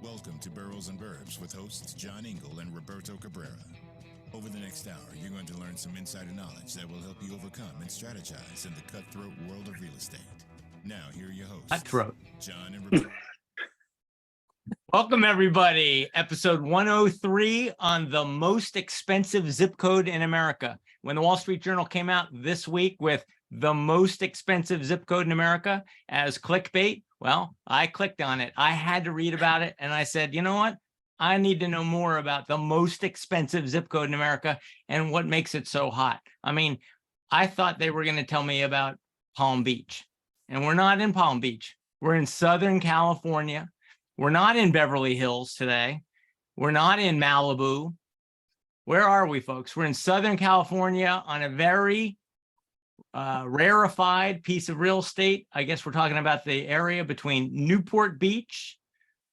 Welcome to Boroughs Burbs with hosts John Engel and Roberto Cabrera. Over the next hour, you're going to learn some insider knowledge that will help you overcome and strategize in the cutthroat world of real estate. Now, here are your hosts, Cutthroat. John and Roberto. Welcome, everybody. Episode 103 on the most expensive zip code in America. When the Wall Street Journal came out this week with the most expensive zip code in America as clickbait, well, I clicked on it. I had to read about it. And I said, you know what? I need to know more about the most expensive zip code in America and what makes it so hot. I mean, I thought they were going to tell me about Palm Beach. And we're not in Palm Beach. We're in Southern California. We're not in Beverly Hills today. We're not in Malibu. Where are we, folks? We're in Southern California on a very rarefied piece of real estate. I guess we're talking about the area between Newport Beach,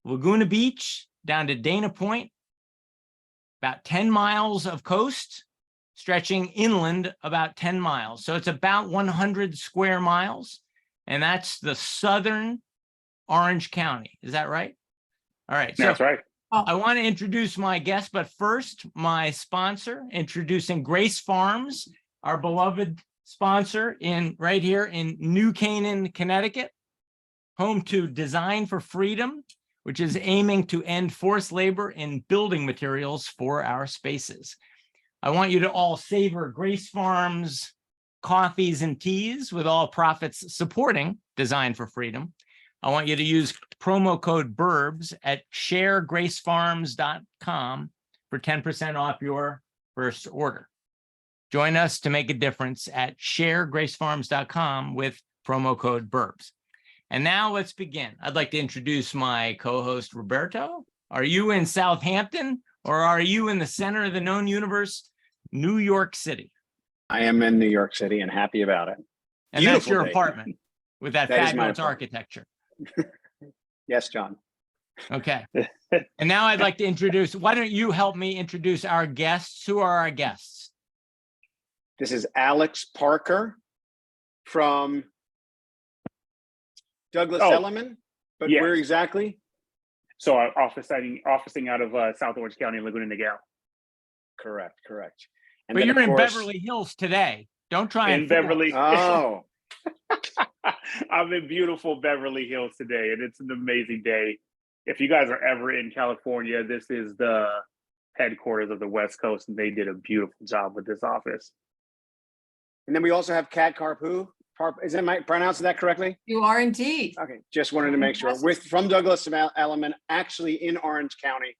Laguna Beach, down to Dana Point, about 10 miles of coast, stretching inland about 10 miles. So it's about 100 square miles, and that's the southern Orange County. Is that right? All right. That's right. I want to introduce my guest, but first, my sponsor, introducing Grace Farms, our beloved sponsor right here in New Canaan, Connecticut, home to Design for Freedom, which is aiming to end forced labor in building materials for our spaces. I want you to all savor Grace Farms coffees and teas with all profits supporting Design for Freedom. I want you to use promo code BURBS at sharegracefarms.com for 10% off your first order. Join us to make a difference at sharegracefarms.com with promo code BURBS. And now let's begin. I'd like to introduce my co-host, Roberto. Are you in Southampton or are you in the center of the known universe, New York City? I am in New York City and happy about it. And Beautiful that's your day. Apartment with that That is my fabulous apartment. architecture. Yes, John. Okay. And now I'd like to introduce, why don't you help me introduce our guests? Who are our guests? This is Alex Parker from Douglas Elliman, but yes. where exactly? So officing out of South Orange County, Laguna, Engel. Correct. And But then, you're of in course, Beverly Hills today. Don't try In and fool us. Beverly. Oh, I'm in beautiful Beverly Hills today, and it's an amazing day. If you guys are ever in California, this is the headquarters of the West Coast, and they did a beautiful job with this office. and then we also have Kat Carpou. Am I pronouncing that correctly? You are indeed. Okay, just wanted to make sure. From Douglas Elliman, actually in Orange County,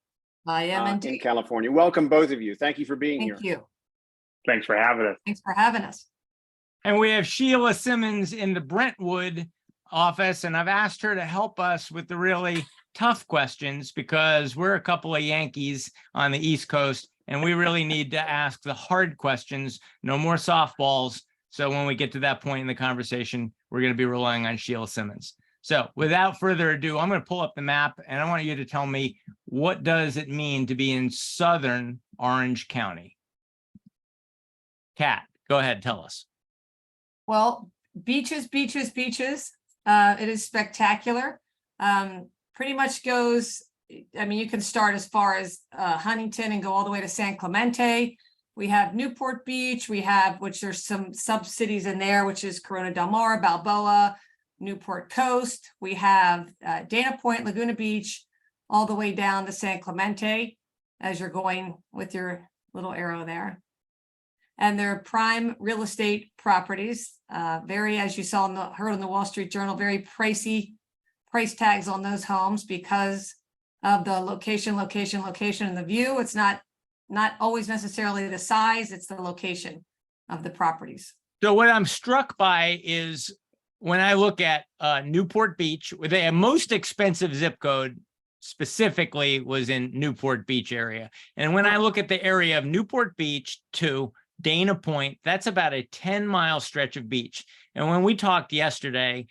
I am in indeed. California. Welcome, both of you. Thank you for being here. Thank you. Thanks for having us. Thanks for having us. And we have Sheila Simmons in the Brentwood office, and I've asked her to help us with the really tough questions because we're a couple of Yankees on the East Coast, and we really need to ask the hard questions, no more softballs. So when we get to that point in the conversation, we're going to be relying on Sheila Simmons. So without further ado, I'm going to pull up the map, and I want you to tell me, what does it mean to be in Southern Orange County? Kat, go ahead, tell us. Well, beaches. It is spectacular. Pretty much goes, I mean, you can start as far as Huntington and go all the way to San Clemente. We have Newport Beach. We have, which there's some sub-cities in there, which is Corona del Mar, Balboa, Newport Coast. We have Dana Point, Laguna Beach, all the way down to San Clemente as you're going with your little arrow there. And they're prime real estate properties, very, as you saw heard in the Wall Street Journal, very pricey price tags on those homes because of the location, and the view. It's not always necessarily the size, it's the location of the properties. So what I'm struck by is when I look at Newport Beach, where the most expensive zip code specifically was in Newport Beach area. And when I look at the area of Newport Beach to Dana Point, that's about a 10-mile stretch of beach. And when we talked yesterday,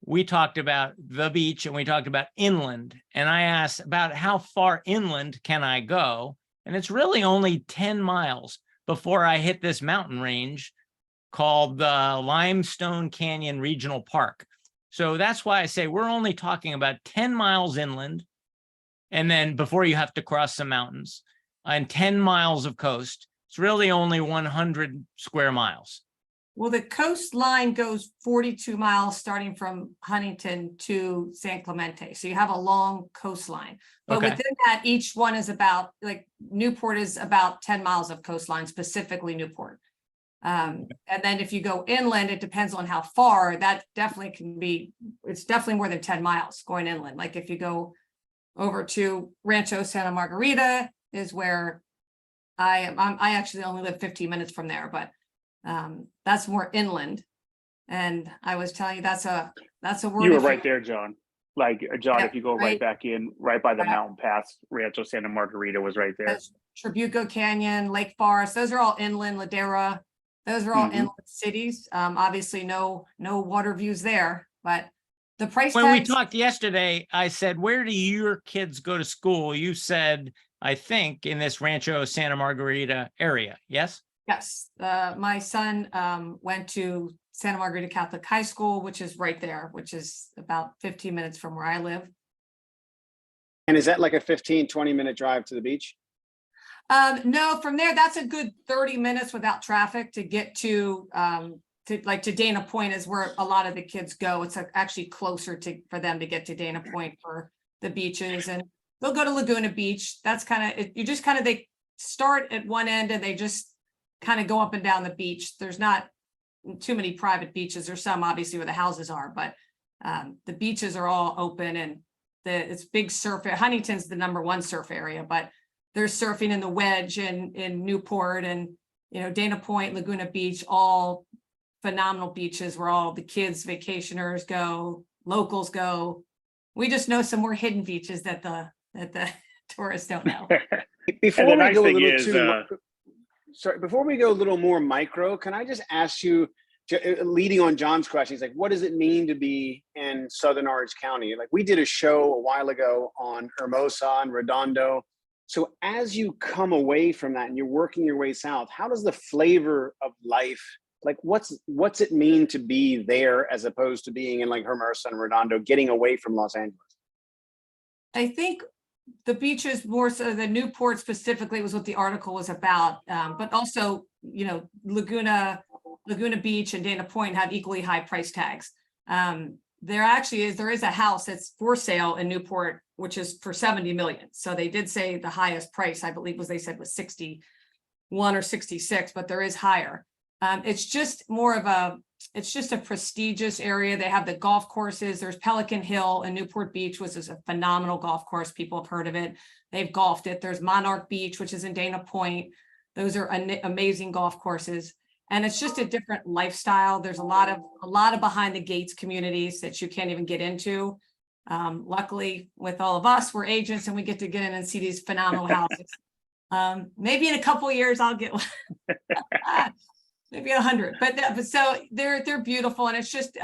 we talked about the beach and we talked about inland. And I asked about how far inland can I go? And it's really only 10 miles before I hit this mountain range called the Limestone Canyon Regional Park. So that's why I say we're only talking about 10 miles inland and then before you have to cross some mountains, and 10 miles of coast. It's really only 100 square miles. Well, the coastline goes 42 miles starting from Huntington to San Clemente. So you have a long coastline. But Okay. within that, each one is about, like Newport is about 10 miles of coastline, specifically Newport. And then if you go inland, it depends on how far. That definitely can be, it's definitely more than 10 miles going inland. Like if you go over to Rancho Santa Margarita is where I am. I actually only live 15 minutes from there, but that's more inland. And I was telling you, that's a word. You were if right there, John. Like John, Yeah, if you go right. right back in, right by the Yeah. mountain pass, Rancho Santa Margarita was right there. That's Trabuco Canyon, Lake Forest, those are all inland. Ladera, those are all Mhm. inland cities. Obviously no water views there, but the price When we tags. talked yesterday, I said, where do your kids go to school? You said, I think, in this Rancho Santa Margarita area. Yes? Yes, my son went to Santa Margarita Catholic High School, which is right there, which is about 15 minutes from where I live. And is that like a 15, 20-minute drive to the beach? No, from there, that's a good 30 minutes without traffic to get to Dana Point is where a lot of the kids go. It's actually closer for them to get to Dana Point for the beaches, and they'll go to Laguna Beach. That's kind of, you just kind of, they start at one end and they just kind of go up and down the beach. There's not too many private beaches. There's some obviously where the houses are, but the beaches are all open, and it's big surf. Huntington's the #1 surf area, but there's surfing in the Wedge and in Newport, and Dana Point, Laguna Beach, all phenomenal beaches where all the kids, vacationers go, locals go. We just know some more hidden beaches that the tourists don't know. Before the we nice go a thing little is, sorry, before we go a little more micro, can I just ask you, leading on John's question, he's like, what does it mean to be in Southern Orange County? Like, we did a show a while ago on Hermosa and Redondo. So as you come away from that and you're working your way south, how does the flavor of life, like what's it mean to be there as opposed to being in like Hermosa and Redondo, getting away from Los Angeles? I think the beaches, more so the Newport specifically, was what the article was about. But also, Laguna Beach and Dana Point have equally high price tags. There is a house that's for sale in Newport, which is for 70 million. So they did say the highest price, I believe, was 61 or 66, but there is higher. It's just a prestigious area. They have the golf courses. There's Pelican Hill and Newport Beach, which is a phenomenal golf course. People have heard of it. They've golfed it. There's Monarch Beach, which is in Dana Point. Those are amazing golf courses. And it's just a different lifestyle. There's a lot of behind the gates communities that you can't even get into. Luckily, with all of us, we're agents and we get to get in and see these phenomenal houses. Maybe in a couple of years, I'll get one. Maybe 100, but so they're beautiful, and it's just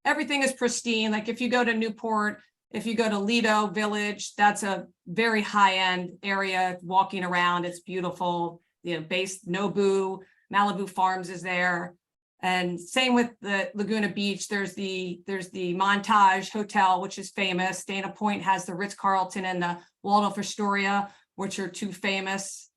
everything is pristine. Like if you go to Newport, if you go to Lido Village, that's a very high end area. Walking around, it's beautiful. Based Nobu, Malibu Farms is there, and same with the Laguna Beach. There's the Montage Hotel, which is famous. Dana Point has the Ritz-Carlton and the Waldorf Astoria, which are two famous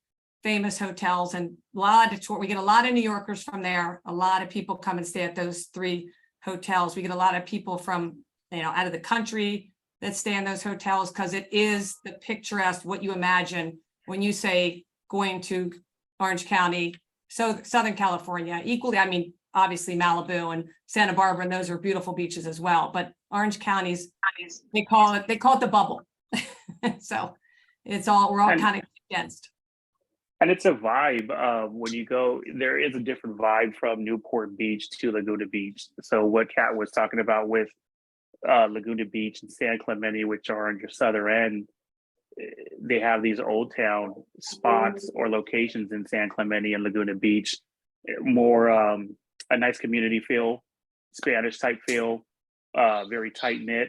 hotels, and we get a lot of New Yorkers from there. A lot of people come and stay at those 3 hotels. We get a lot of people from out of the country that stay in those hotels, because it is the picturesque, what you imagine when you say going to Orange County, so Southern California. Equally, I mean, obviously Malibu and Santa Barbara, and those are beautiful beaches as well, but Orange County's, they call it the bubble. So we're all kind of against. And it's a vibe. When you go, there is a different vibe from Newport Beach to Laguna Beach. So what Kat was talking about with Laguna Beach and San Clemente, which are on your southern end, they have these old town spots or locations in San Clemente and Laguna Beach, more a nice community feel, Spanish type feel, very tight knit.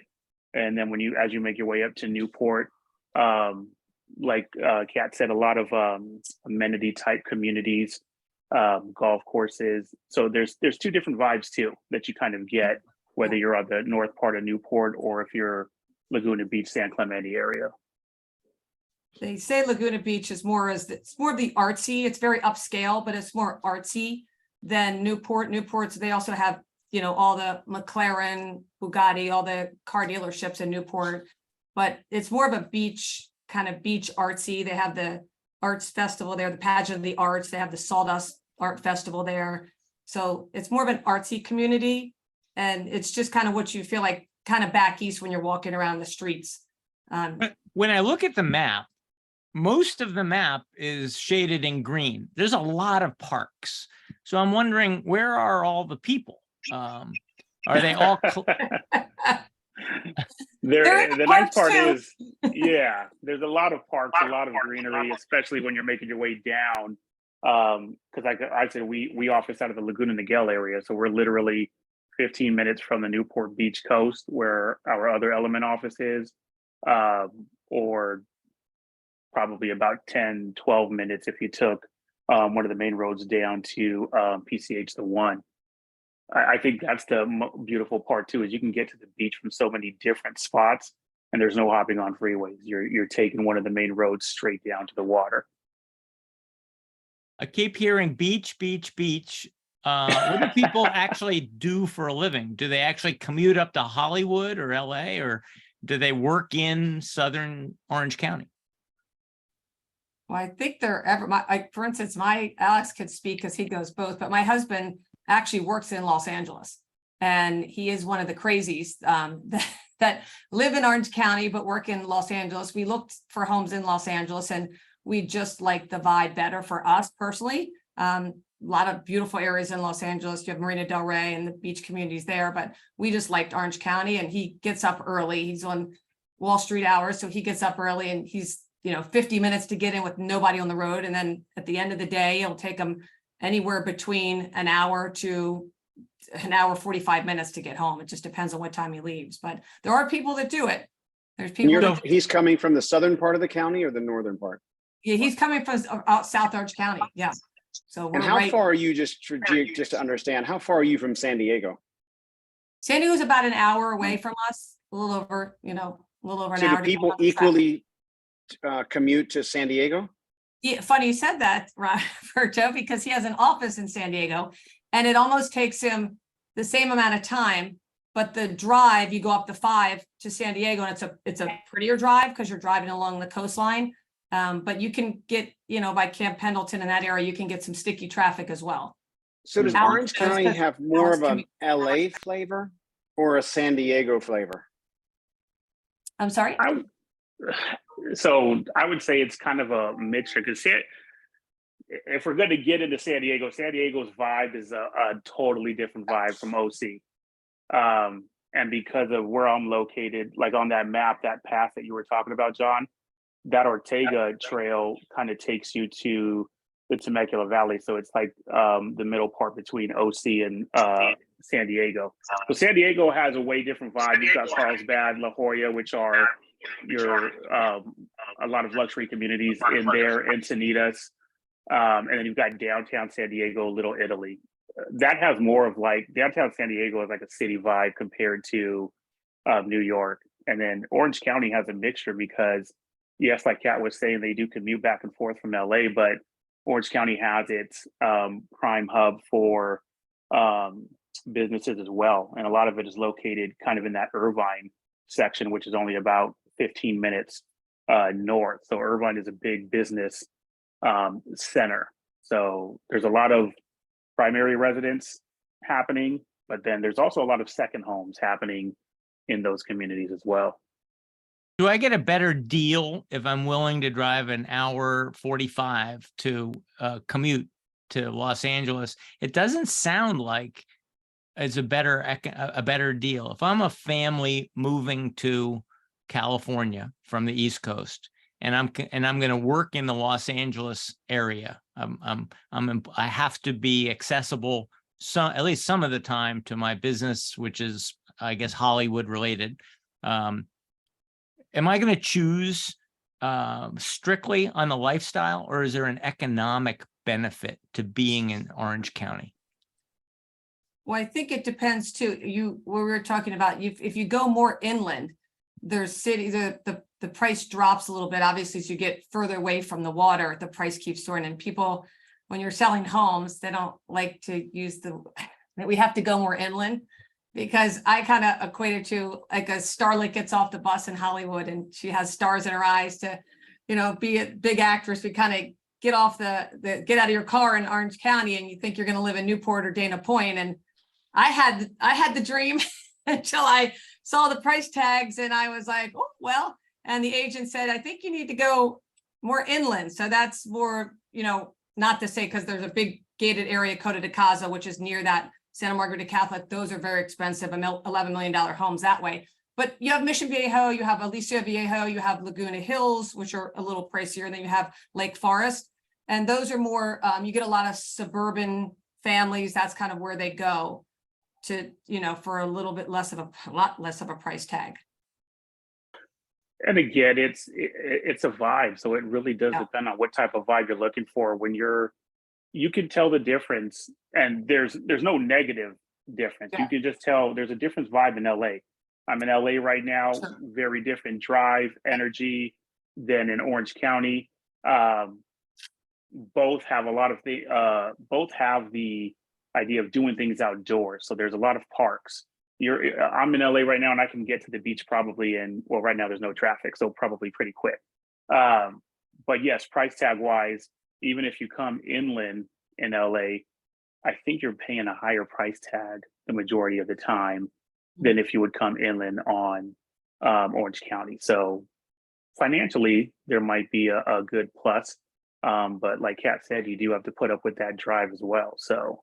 And then as you make your way up to Newport, like Kat said, a lot of amenity type communities, golf courses. So there's 2 different vibes too that you kind of get, whether you're on the north part of Newport or if you're Laguna Beach, San Clemente area. They say Laguna Beach is it's more of the artsy. It's very upscale, but it's more artsy than Newport. Newport's, they also have, all the McLaren, Bugatti, all the car dealerships in Newport, but it's more of a beach, kind of beach artsy. They have the arts festival there, the pageant of the arts. They have the Sawdust Art Festival there. So it's more of an artsy community. And it's just kind of what you feel like kind of back east when you're walking around the streets. When I look at the map, most of the map is shaded in green. There's a lot of parks. So I'm wondering, where are all the people? Are they all? The nice part too. is, yeah, there's a lot of parks, a lot of greenery, especially when you're making your way down. Because I said we office out of the Laguna and Engel area, so we're literally 15 minutes from the Newport Beach coast, where our other Element office is, or probably about 10, 12 minutes if you took one of the main roads down to PCH the 1. I think that's the beautiful part too, is you can get to the beach from so many different spots, and there's no hopping on freeways. You're taking one of the main roads straight down to the water. I keep hearing beach, beach, beach. What do people actually do for a living? Do they actually commute up to Hollywood or LA, or do they work in Southern Orange County? Well, I think for instance, Alex could speak because he goes both, but my husband actually works in Los Angeles, and he is one of the crazies that live in Orange County but work in Los Angeles. We looked for homes in Los Angeles, and we just like the vibe better for us personally. A lot of beautiful areas in Los Angeles. You have Marina Del Rey and the beach communities there, but we just liked Orange County, and he gets up early. He's on Wall Street hours, so he gets up early, and he's 50 minutes to get in with nobody on the road. And then at the end of the day, it'll take him anywhere between an hour to an hour, 45 minutes to get home. It just depends on what time he leaves. But there are people that do it. There's people. He's coming from the southern part of the county or the northern part? Yeah, he's coming from out South Orange County. Yeah. So we're and how far are you, just to understand, how far are you from San Diego? San Diego's about an hour away from us, a little over an hour. Do people equally commute to San Diego? Yeah, funny you said that, Roberto, because he has an office in San Diego, and it almost takes him the same amount of time. But the drive, you go up the 5 to San Diego, and it's a prettier drive because you're driving along the coastline. But you can get, by Camp Pendleton in that area, you can get some sticky traffic as well. So does Orange County have more of an LA flavor or a San Diego flavor? I'm sorry? So I would say it's kind of a mixture, because if we're going to get into San Diego's vibe is a totally different vibe from OC. And because of where I'm located, like on that map, that path that you were talking about, John, that Ortega trail kind of takes you to the Temecula Valley. So it's like the middle part between OC and San Diego. So San Diego has a way different vibe. You've got Carlsbad, La Jolla, which are a lot of luxury communities in there, Encinitas. And then you've got downtown San Diego, Little Italy. That has more of like, downtown San Diego is like a city vibe compared to New York. And then Orange County has a mixture because, yes, like Kat was saying, they do commute back and forth from LA, but Orange County has its prime hub for businesses as well. And a lot of it is located kind of in that Irvine section, which is only about 15 minutes north. So Irvine is a big business center. So there's a lot of primary residence happening, but then there's also a lot of second homes happening in those communities as well. Do I get a better deal if I'm willing to drive an hour 45 to commute to Los Angeles? It doesn't sound like it's a better deal. If I'm a family moving to California from the East Coast, and I'm going to work in the Los Angeles area, I have to be accessible at least some of the time to my business, which is, I guess, Hollywood related. Am I going to choose strictly on the lifestyle, or is there an economic benefit to being in Orange County? Well, I think it depends too. What we were talking about, if you go more inland, there's cities, the the price drops a little bit. Obviously, as you get further away from the water, the price keeps soaring. And people, when you're selling homes, they don't like to use we have to go more inland, because I kind of equate it to like a starlet gets off the bus in Hollywood and she has stars in her eyes to, be a big actress. We kind of get off get out of your car in Orange County and you think you're going to live in Newport or Dana Point. And I had the dream until I saw the price tags and I was like, oh, well, and the agent said, I think you need to go more inland. So that's more, not to say, because there's a big gated area, Costa de Casa, which is near that Santa Margarita Catholic. Those are very expensive, $11 million homes that way. But you have Mission Viejo, you have Alicia Viejo, you have Laguna Hills, which are a little pricier, and then you have Lake Forest. And those are more, you get a lot of suburban families. That's kind of where they go to, for a little bit lot less of a price tag. And again, it's a vibe. So it really does depend on what type of vibe you're looking for. When you can tell the difference, and there's no negative difference. You can just tell there's a different vibe in LA. I'm in LA right now, very different drive, energy than in Orange County. Both have a lot of both have the idea of doing things outdoors. So there's a lot of parks. I'm in LA right now and I can get to the beach probably right now there's no traffic, so probably pretty quick. But yes, price tag wise, even if you come inland in LA, I think you're paying a higher price tag the majority of the time than if you would come inland on Orange County. So financially, there might be a good plus. But like Kat said, you do have to put up with that drive as well. So.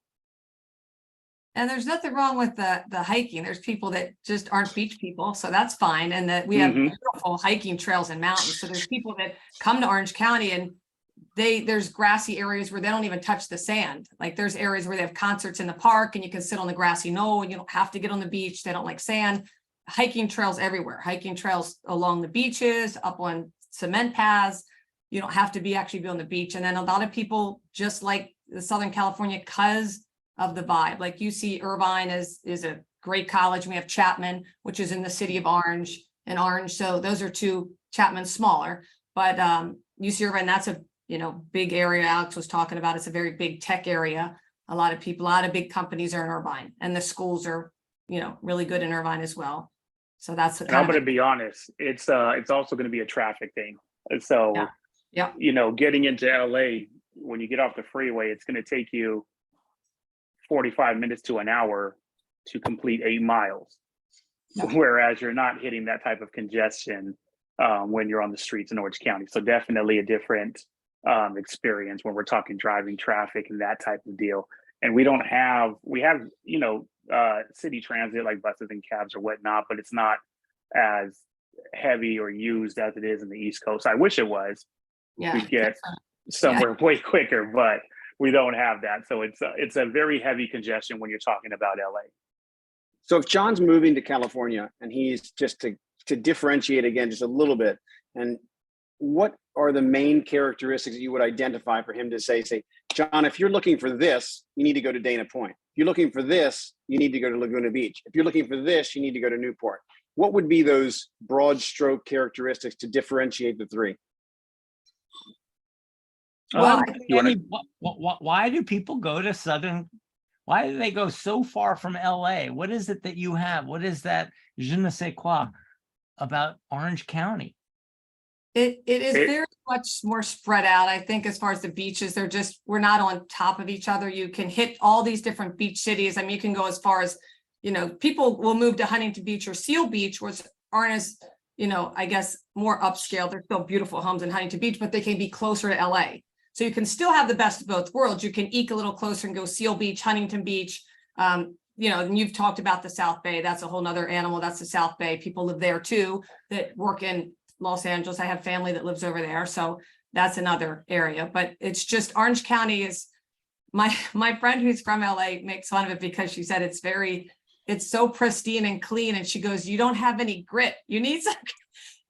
And there's nothing wrong with the hiking. There's people that just aren't beach people, so that's fine. And that we have beautiful hiking trails and mountains. So there's people that come to Orange County and there's grassy areas where they don't even touch the sand. Like there's areas where they have concerts in the park and you can sit on the grassy knoll and you don't have to get on the beach. They don't like sand. Hiking trails everywhere. Hiking trails along the beaches, up on cement paths. You don't have to actually be on the beach. And then a lot of people just like the Southern California because of the vibe. Like UC Irvine is a great college. We have Chapman, which is in the city of Orange and Orange. So those are two. Chapman's smaller, but UC Irvine, that's a big area. Alex was talking about. It's a very big tech area. A lot of big companies are in Irvine, and the schools are really good in Irvine as well. So that's. And I'm going to be honest. It's also going to be a traffic thing. So. Yeah. Getting into LA, when you get off the freeway, it's going to take you 45 minutes to an hour to complete 8 miles. Yeah. Whereas you're not hitting that type of congestion when you're on the streets in Orange County. So definitely a different experience when we're talking driving traffic and that type of deal. And we have city transit like buses and cabs or whatnot, but it's not as heavy or used as it is in the East Coast. I wish it was. Yeah, we get somewhere way quicker, but we don't have that. So it's a very heavy congestion when you're talking about LA. So if John's moving to California and he's just to differentiate again just a little bit, and what are the main characteristics that you would identify for him to say, John, if you're looking for this, you need to go to Dana Point. If you're looking for this, you need to go to Laguna Beach. If you're looking for this, you need to go to Newport. What would be those broad stroke characteristics to differentiate the three? Well, why do people go to Southern? Why do they go so far from LA? What is it that you have? What is that je ne sais quoi about Orange County? It is very much more spread out. I think as far as the beaches, we're not on top of each other. You can hit all these different beach cities. I mean, you can go as far as, people will move to Huntington Beach or Seal Beach, which aren't as, I guess more upscale. They're still beautiful homes in Huntington Beach, but they can be closer to LA. So you can still have the best of both worlds. You can eke a little closer and go Seal Beach, Huntington Beach. And you've talked about the South Bay. That's a whole nother animal. That's the South Bay. People live there too that work in Los Angeles. I have family that lives over there. So that's another area. But it's just Orange County is my friend who's from LA makes fun of it because she said it's so pristine and clean. And she goes, you don't have any grit. You need some.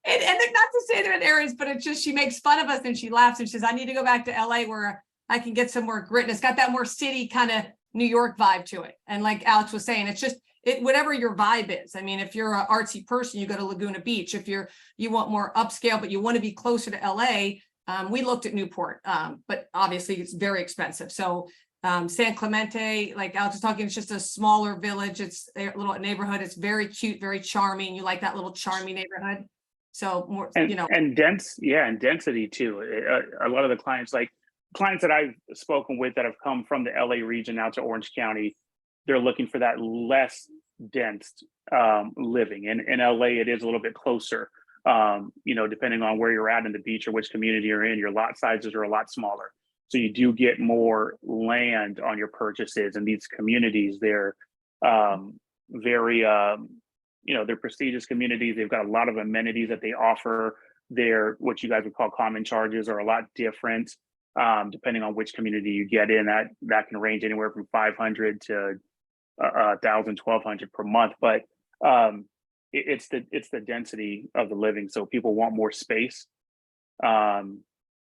And not to say there are areas, but it's just, she makes fun of us and she laughs and she says, I need to go back to LA where I can get some more grit. And it's got that more city kind of New York vibe to it. And like Alex was saying, it's whatever your vibe is. I mean, if you're an artsy person, you go to Laguna Beach. If you want more upscale, but you want to be closer to LA, we looked at Newport, but obviously it's very expensive. So San Clemente, like I was just talking, it's just a smaller village. It's a little neighborhood. It's very cute, very charming. You like that little charming neighborhood. So more, and density too. A lot of the clients that I've spoken with that have come from the LA region out to Orange County, they're looking for that less dense living. In LA, it is a little bit closer. Depending on where you're at in the beach or which community you're in, your lot sizes are a lot smaller. So you do get more land on your purchases. And these communities, they're very, they're prestigious communities. They've got a lot of amenities that they offer. They're what you guys would call common charges are a lot different, depending on which community you get in. That can range anywhere from $500 to $1,000, $1,200 per month. But it's the density of the living. So people want more space.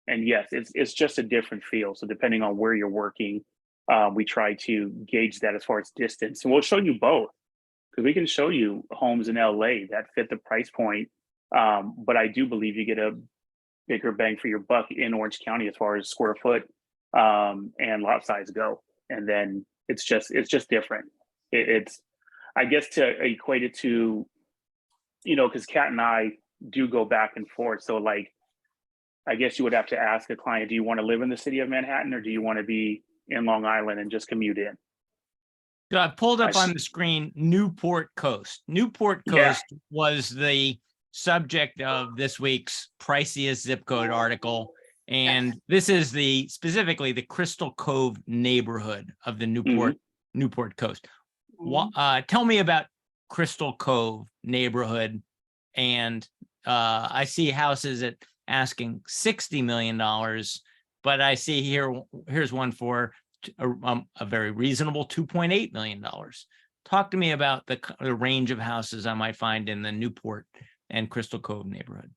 And yes, it's just a different feel. So depending on where you're working, we try to gauge that as far as distance. And we'll show you both, because we can show you homes in LA that fit the price point. But I do believe you get a bigger bang for your buck in Orange County as far as square foot and lot size go. And then it's just different. It's I guess to equate it to, because Kat and I do go back and forth. So like, I guess you would have to ask a client, do you want to live in the city of Manhattan or do you want to be in Long Island and just commute in? So I pulled up on the screen Newport Coast. Newport Coast was the subject of this week's Priciest Zip Code article. And this is specifically the Crystal Cove neighborhood of the Newport Coast. Tell me about Crystal Cove neighborhood. And I see houses at asking $60 million, but I see here's one for a very reasonable $2.8 million. Talk to me about the range of houses I might find in the Newport and Crystal Cove neighborhood.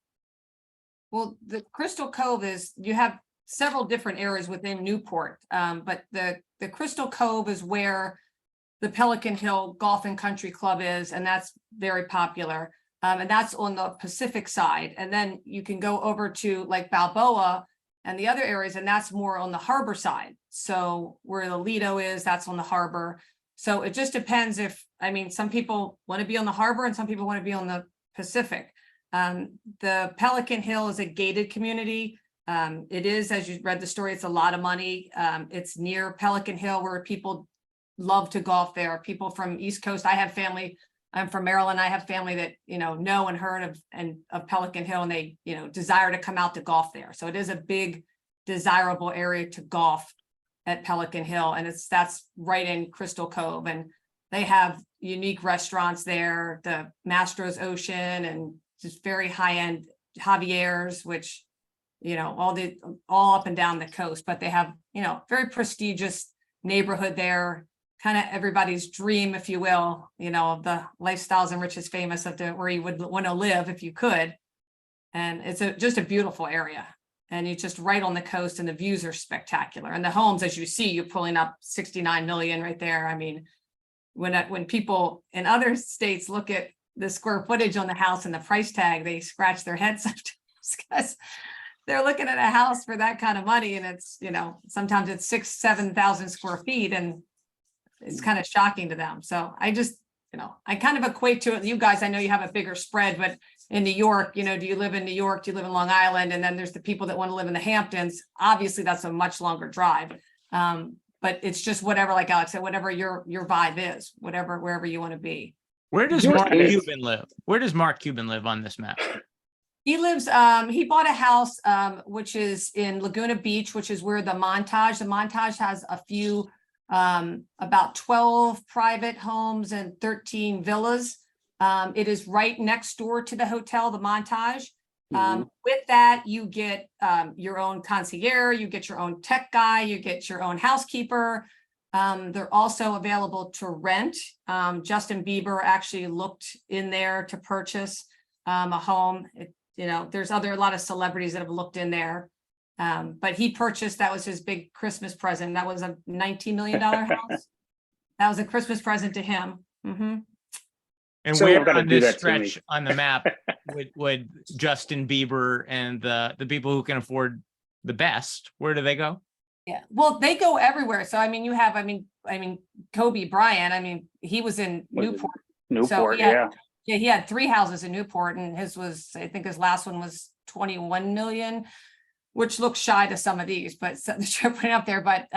Well, the Crystal Cove you have several different areas within Newport, but the Crystal Cove is where the Pelican Hill Golf and Country Club is, and that's very popular. And that's on the Pacific side. And then you can go over to like Balboa and the other areas, and that's more on the harbor side. So where the Lido is, that's on the harbor. So it just depends some people want to be on the harbor and some people want to be on the Pacific. The Pelican Hill is a gated community. It is, as you read the story, it's a lot of money. It's near Pelican Hill where people love to golf there. People from East Coast, I have family. I'm from Maryland. I have family that, know and heard of Pelican Hill, and they, desire to come out to golf there. So it is a big, desirable area to golf at Pelican Hill. And that's right in Crystal Cove. And they have unique restaurants there, the Mastro's Ocean, and just very high-end Javier's, which, all up and down the coast. But they have, very prestigious neighborhood there. Kind of everybody's dream, if you will, of the lifestyles and richest famous of where you would want to live if you could. And it's just a beautiful area. And it's just right on the coast, and the views are spectacular. And the homes, as you see, you're pulling up 69 million right there. I mean, when people in other states look at the square footage on the house and the price tag, they scratch their heads sometimes because they're looking at a house for that kind of money. And it's, sometimes it's 7,000 square feet, and it's kind of shocking to them. So I just, I kind of equate to it. You guys, I know you have a bigger spread, but in New York, do you live in New York? Do you live in Long Island? And then there's the people that want to live in the Hamptons. Obviously, that's a much longer drive. But it's just whatever, like Alex said, whatever your vibe is, wherever you want to be. Where does Mark Cuban live? Where does Mark Cuban live on this map? He lives, he bought a house, which is in Laguna Beach, which is where the Montage has a few, about 12 private homes and 13 villas. It is right next door to the hotel, the Montage. With that, you get your own concierge, you get your own tech guy, you get your own housekeeper. They're also available to rent. Justin Bieber actually looked in there to purchase a home. There's a lot of celebrities that have looked in there. But he purchased, that was his big Christmas present. That was a $19 million house. That was a Christmas present to him. And So- where Don't gotta on do this that to me. stretch on the map would Justin Bieber and the people who can afford the best, where do they go? Yeah, well, they go everywhere. So I mean, you have, I mean, Kobe Bryant, I mean, he was in Was it Newport. Newport, he had- yeah. Yeah, he had 3 houses in Newport, and his was, I think his last one was 21 million, which looks shy to some of these, but so they're putting up there, but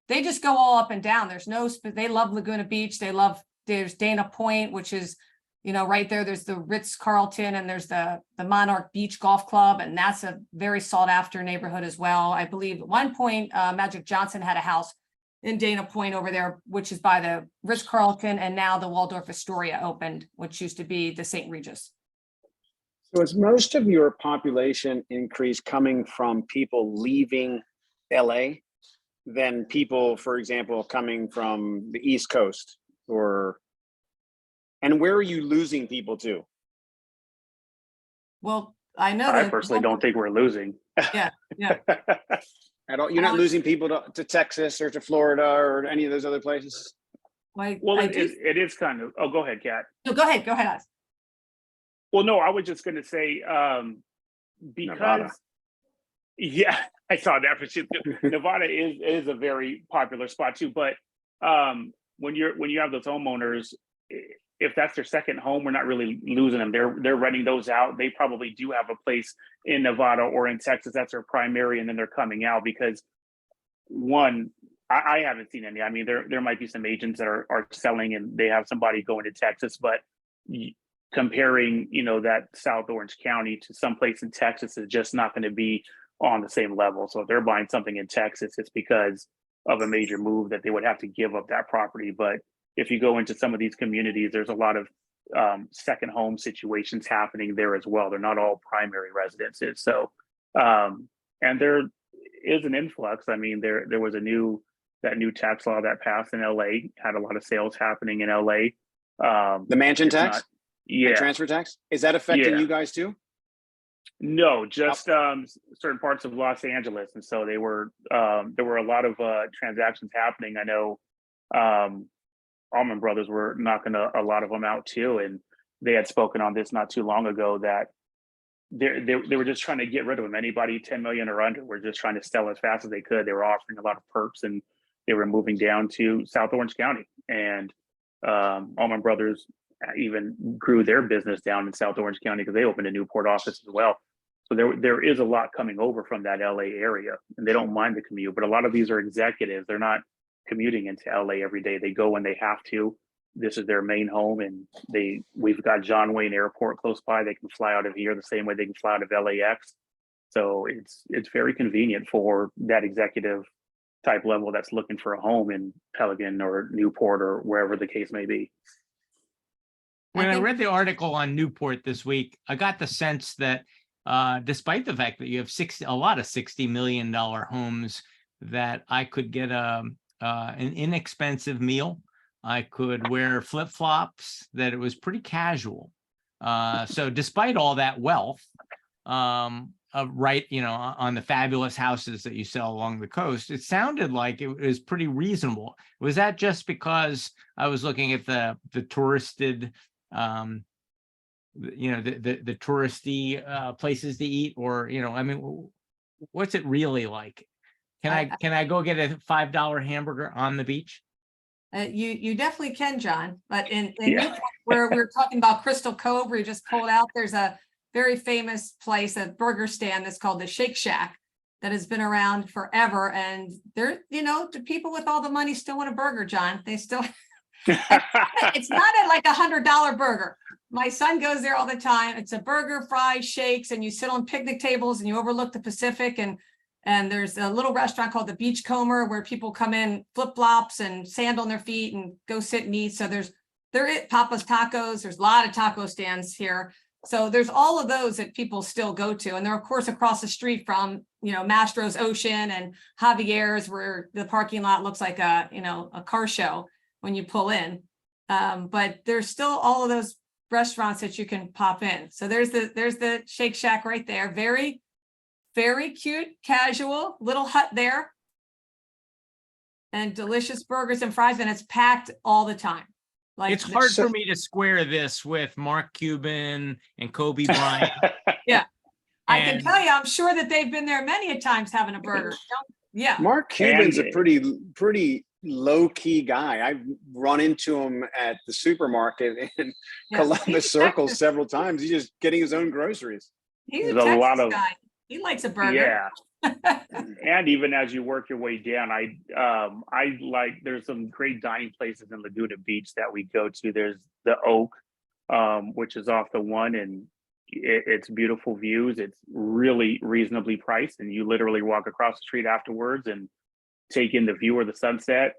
they just go all up and down. There's no, they love Laguna Beach. There's Dana Point, which is, you know, right there, there's the Ritz-Carlton, and there's the Monarch Beach Golf Club, and that's a very sought after neighborhood as well. I believe at one point, Magic Johnson had a house in Dana Point over there, which is by the Ritz-Carlton, and now the Waldorf Astoria opened, which used to be the St. Regis. So is most of your population increase coming from people leaving LA than people, for example, coming from the East Coast, and where are you losing people to? Well, I know I that. personally don't think we're losing. Yeah. At all? You're not losing people to Texas or to Florida or any of those other places? Well, it is kind of, oh, go ahead, Kat. No, go ahead, Oz. Well, no, I was just going to say, because, Nevada. yeah, I saw that for sure. Nevada is a very popular spot too. But when you have those homeowners, if that's their second home, we're not really losing them. They're renting those out. They probably do have a place in Nevada or in Texas. That's their primary, and then they're coming out because one, I haven't seen any. I mean, there might be some agents that are selling and they have somebody going to Texas, but comparing, you know, that South Orange County to someplace in Texas is just not going to be on the same level. So if they're buying something in Texas, it's because of a major move that they would have to give up that property. But if you go into some of these communities, there's a lot of second home situations happening there as well. They're not all primary residences. So, and there is an influx. I mean, there was that new tax law that passed in LA, had a lot of sales happening in LA. The mansion tax? Yeah. And transfer tax? Is that affecting you guys too? No, just certain parts of Los Angeles. And so there were a lot of transactions happening. I know Allman Brothers were knocking a lot of them out too. And they had spoken on this not too long ago that they were just trying to get rid of them. Anybody 10 million or under were just trying to sell as fast as they could. They were offering a lot of perks, and they were moving down to South Orange County. And Allman Brothers even grew their business down in South Orange County because they opened a Newport office as well. So there is a lot coming over from that LA area, and they don't mind the commute. But a lot of these are executives. They're not commuting into LA every day. They go when they have to. This is their main home, and we've got John Wayne Airport close by. They can fly out of here the same way they can fly out of LAX. So it's very convenient for that executive type level that's looking for a home in Pelican or Newport or wherever the case may be. When I read the article on Newport this week, I got the sense that despite the fact that you have a lot of $60 million homes, that I could get an inexpensive meal. I could wear flip-flops, that it was pretty casual. So despite all that wealth, right, you know, on the fabulous houses that you sell along the coast, it sounded like it was pretty reasonable. Was that just because I was looking at the touristed, you know, the touristy places to eat, or, you know, I mean, what's it really like? Can I go get a $5 hamburger on the beach? You definitely can, John. But in Yeah. Newport, where we're talking about Crystal Cove, where you just pulled out, there's a very famous place, a burger stand that's called the Shake Shack, that has been around forever. And they're, you know, the people with all the money still want a burger, John. They still, it's not like $100 burger. My son goes there all the time. It's a burger, fries, shakes, and you sit on picnic tables and you overlook the Pacific. And there's a little restaurant called the Beachcomber where people come in flip-flops and sand on their feet and go sit and eat. So there is Papa's Tacos. There's a lot of taco stands here. So there's all of those that people still go to. And they're, of course, across the street from, you know, Mastro's Ocean and Javier's, where the parking lot looks like a, you know, a car show when you pull in. But there's still all of those restaurants that you can pop in. So there's the Shake Shack right there. Very, very cute, casual little hut there. And delicious burgers and fries, and it's packed all the time. Like It's hard So- for me to square this with Mark Cuban and Kobe Bryant. I can and- tell you, I'm sure that they've been there many a times having a burger. Yeah. Mark Cuban's a And- pretty low key guy. I've run into him at the supermarket in Yeah. Columbus He's a Circle Texas- several times. He's just getting his own groceries. He's a There's a lot Texas of- guy. He likes a burger. Yeah. And even as you work your way down, I like, there's some great dining places in Laguna Beach that we go to. There's the Oak, which is off the one, and it's beautiful views. It's really reasonably priced, and you literally walk across the street afterwards and take in the view of the sunset.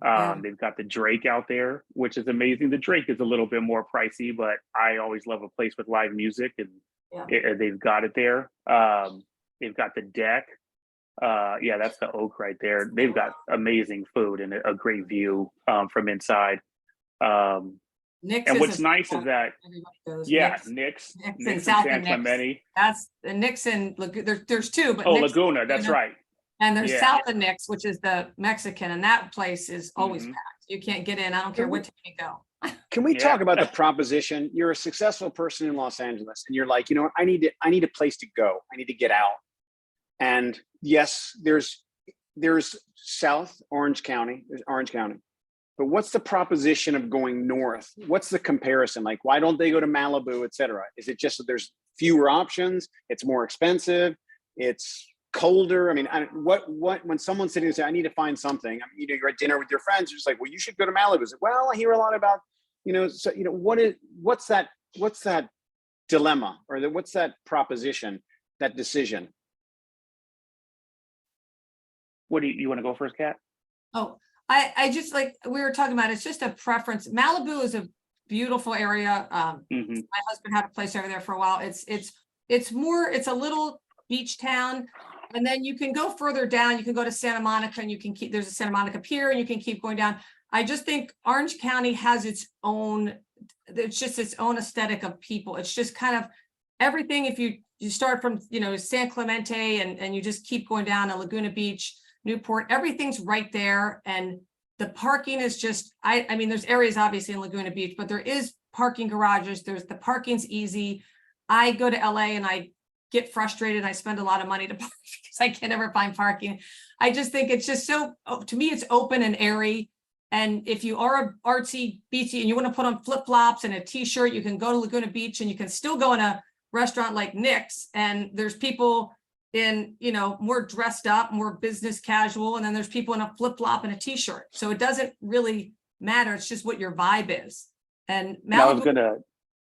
Yeah. They've got the Drake out there, which is amazing. The Drake is a little bit more pricey, but I always love a place with live music, and Yeah. they've got it there. They've got the Deck. Yeah, that's the Oak right there. They've got amazing food and a great view from inside. Nick's And is what's a- nice is that, everybody goes, yeah, Nick's. Nick's in in South San and Nick's. Clemente. That's the Nick's and there's two, but Oh, Nick's- Laguna, that's right. And there's Yeah. South and Nick's, which is the Mexican, and that place is always Mhm. packed. You can't get in. I don't care what time you go. Can we Yeah. talk about the proposition? You're a successful person in Los Angeles, and you're like, you know what? I need a place to go. I need to get out. And yes, there's South Orange County. There's Orange County. But what's the proposition of going north? What's the comparison? Like, why don't they go to Malibu, et cetera? Is it just that there's fewer options? It's more expensive? It's colder? I mean, what when someone's sitting and saying, I need to find something, I mean, you're at dinner with your friends, you're just like, well, you should go to Malibu. It's like, well, I hear a lot about, so, what's that dilemma, or what's that proposition, that decision? What do you want to go first, Kat? Oh, I just like we were talking about, it's just a preference. Malibu is a beautiful area. Mhm. My husband had a place over there for a while. It's a little beach town. And then you can go further down. You can go to Santa Monica, and there's a Santa Monica Pier, and you can keep going down. I just think Orange County has its own aesthetic of people. It's just kind of everything. If you start from, San Clemente and you just keep going down to Laguna Beach, Newport, everything's right there. And the parking is just, I mean, there's areas obviously in Laguna Beach, but there is parking garages. The parking's easy. I go to LA and I get frustrated. I spend a lot of money to park because I can never find parking. I just think it's just to me, it's open and airy. And if you are a artsy, beachy, and you want to put on flip-flops and a t-shirt, you can go to Laguna Beach, and you can still go in a restaurant like Nick's, and there's people in, more dressed up, more business casual. And then there's people in a flip-flop and a t-shirt. So it doesn't really matter. It's just what your vibe is. And I was Malibu gonna,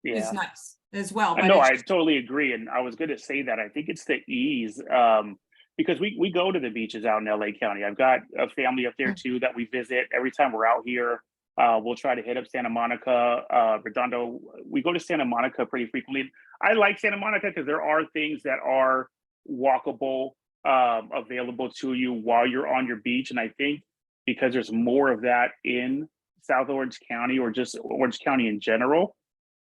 yeah. is nice as well. No, it's I totally agree. And I was going to say that I think it's the ease, because we go to the beaches out in LA County. I've got a family up there too that we visit every time we're out here. We'll try to hit up Santa Monica, Redondo. We go to Santa Monica pretty frequently. I like Santa Monica because there are things that are walkable, available to you while you're on your beach. And I think because there's more of that in South Orange County, or just Orange County in general,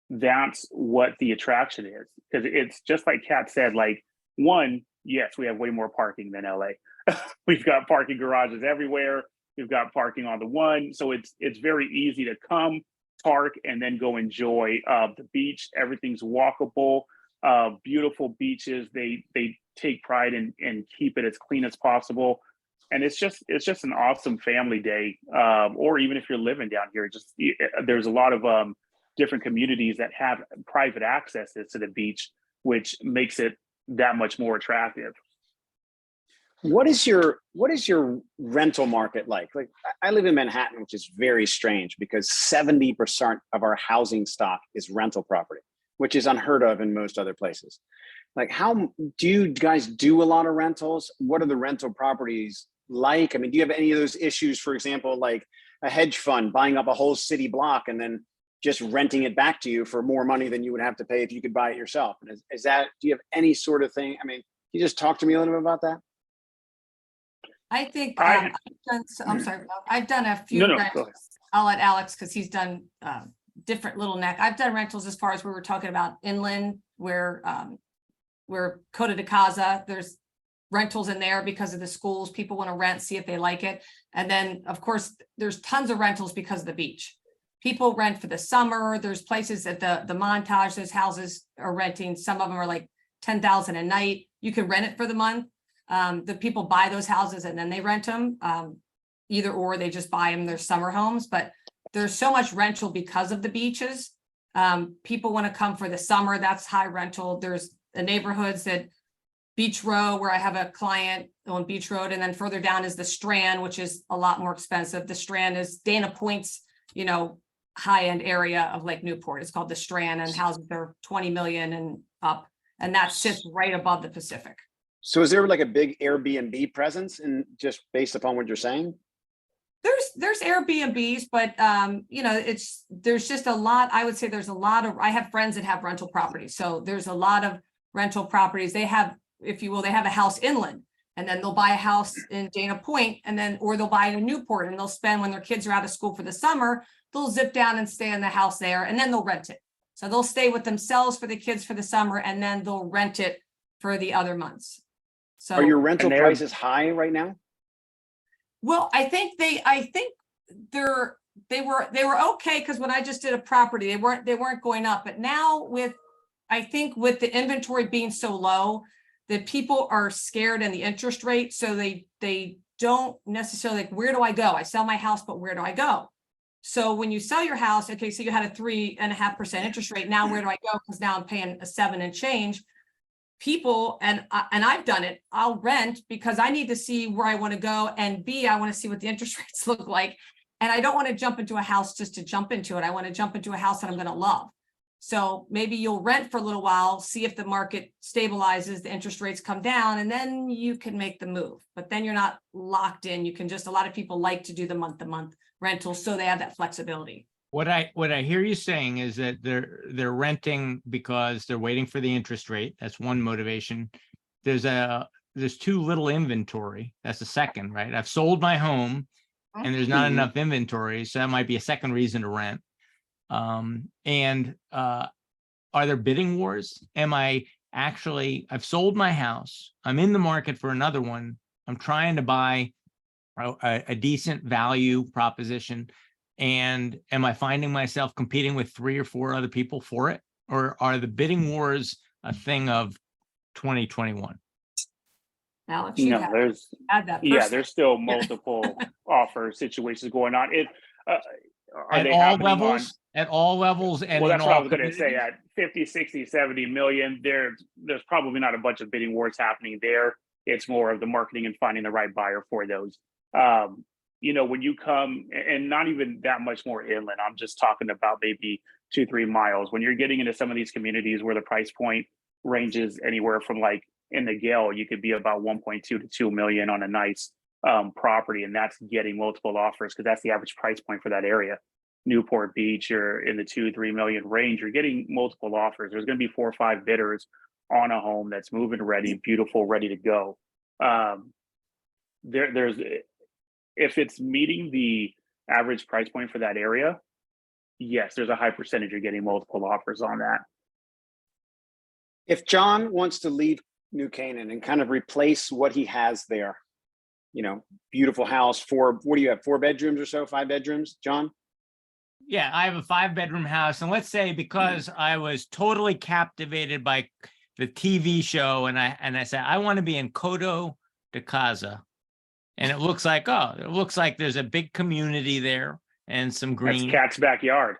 that's what the attraction is. Because it's just like Kat said, like, one, yes, we have way more parking than LA. We've got parking garages everywhere. We've got parking on the one. So it's very easy to come, park, and then go enjoy the beach. Everything's walkable, beautiful beaches. They take pride in keep it as clean as possible. And it's just an awesome family day. Or even if you're living down here, there's a lot of different communities that have private access to the beach, which makes it that much more attractive. What is your rental market like? Like, I live in Manhattan, which is very strange because 70% of our housing stock is rental property, which is unheard of in most other places. Like, how do you guys do a lot of rentals? What are the rental properties like? I mean, do you have any of those issues, for example, like a hedge fund buying up a whole city block and then just renting it back to you for more money than you would have to pay if you could buy it yourself? And do you have any sort of thing? I mean, can you just talk to me a little bit about that? I think I- I'm sorry. I've done a few No, go rentals. ahead. I'll let Alex, because he's done different little neck. I've done rentals as far as we were talking about inland, where Coda de Casa, there's rentals in there because of the schools. People want to rent, see if they like it. And then, of course, there's tons of rentals because of the beach. people rent for the summer. There's places at the Montage, those houses are renting. Some of them are like 10,000 a night. You can rent it for the month. The people buy those houses and then they rent them. Either or, they just buy them, their summer homes, but there's so much rental because of the beaches. People want to come for the summer. That's high rental. There's the neighborhoods that Beach Row, where I have a client on Beach Road, and then further down is the Strand, which is a lot more expensive. The Strand is Dana Point's, high-end area of Lake Newport. It's called the Strand, and houses are 20 million and up, and that sits right above the Pacific. So is there like a big Airbnb presence in just based upon what you're saying? There's Airbnbs, but there's just a lot. I would say there's a lot of, I have friends that have rental properties. So there's a lot of rental properties. They have, if you will, they have a house inland, and then they'll buy a house in Dana Point, or they'll buy it in Newport, and they'll spend, when their kids are out of school for the summer, they'll zip down and stay in the house there, and then they'll rent it. So they'll stay with themselves for the kids for the summer, and then they'll rent it for the other months. So are your rental prices high right now? Well, I think they were okay, because when I just did a property, they weren't going up. But now I think with the inventory being so low, that people are scared in the interest rate. So they don't necessarily, like, where do I go? I sell my house, but where do I go? So when you sell your house, okay, so you had a 3.5% interest rate. Now where do I go? Because now I'm paying a 7 and change. People, and I've done it, I'll rent because I need to see where I want to go, and B, I want to see what the interest rates look like. And I don't want to jump into a house just to jump into it. I want to jump into a house that I'm going to love. So maybe you'll rent for a little while, see if the market stabilizes, the interest rates come down, and then you can make the move. But then you're not locked in. You can just, a lot of people like to do the month-to-month rentals, so they have that flexibility. What I hear you saying is that they're renting because they're waiting for the interest rate. That's one motivation. There's too little inventory. That's the second, right? I've sold my home and there's not enough inventory, so that might be a second reason to rent. Are there bidding wars? I've sold my house. I'm in the market for another one. I'm trying to buy a decent value proposition. And am I finding myself competing with 3 or 4 other people for it? Or are the bidding wars a thing of 2021? Alex, there's still multiple offer situations going on. At all levels? At all levels? And well, that's what I was going to say. At 50, 60, 70 million, there's probably not a bunch of bidding wars happening there. It's more of the marketing and finding the right buyer for those. When you come, and not even that much more inland, I'm just talking about maybe 2-3 miles. When you're getting into some of these communities where the price point ranges anywhere from, like in Engel, you could be about 1.2 to 2 million on a nice property, and that's getting multiple offers because that's the average price point for that area. Newport Beach, you're in the 2-3 million range. You're getting multiple offers. There's going to be 4 or 5 bidders on a home that's move-in ready, beautiful, ready to go. There's if it's meeting the average price point for that area, yes, there's a high percentage you're getting multiple offers on that. If John wants to leave New Canaan and kind of replace what he has there, beautiful house, what do you have, 4 bedrooms or so, 5 bedrooms, John? Yeah, I have a 5-bedroom house. And let's say because I was totally captivated by the TV show and I said, I want to be in Coto de Casa. And it looks like there's a big community there and some green. That's Cat's backyard.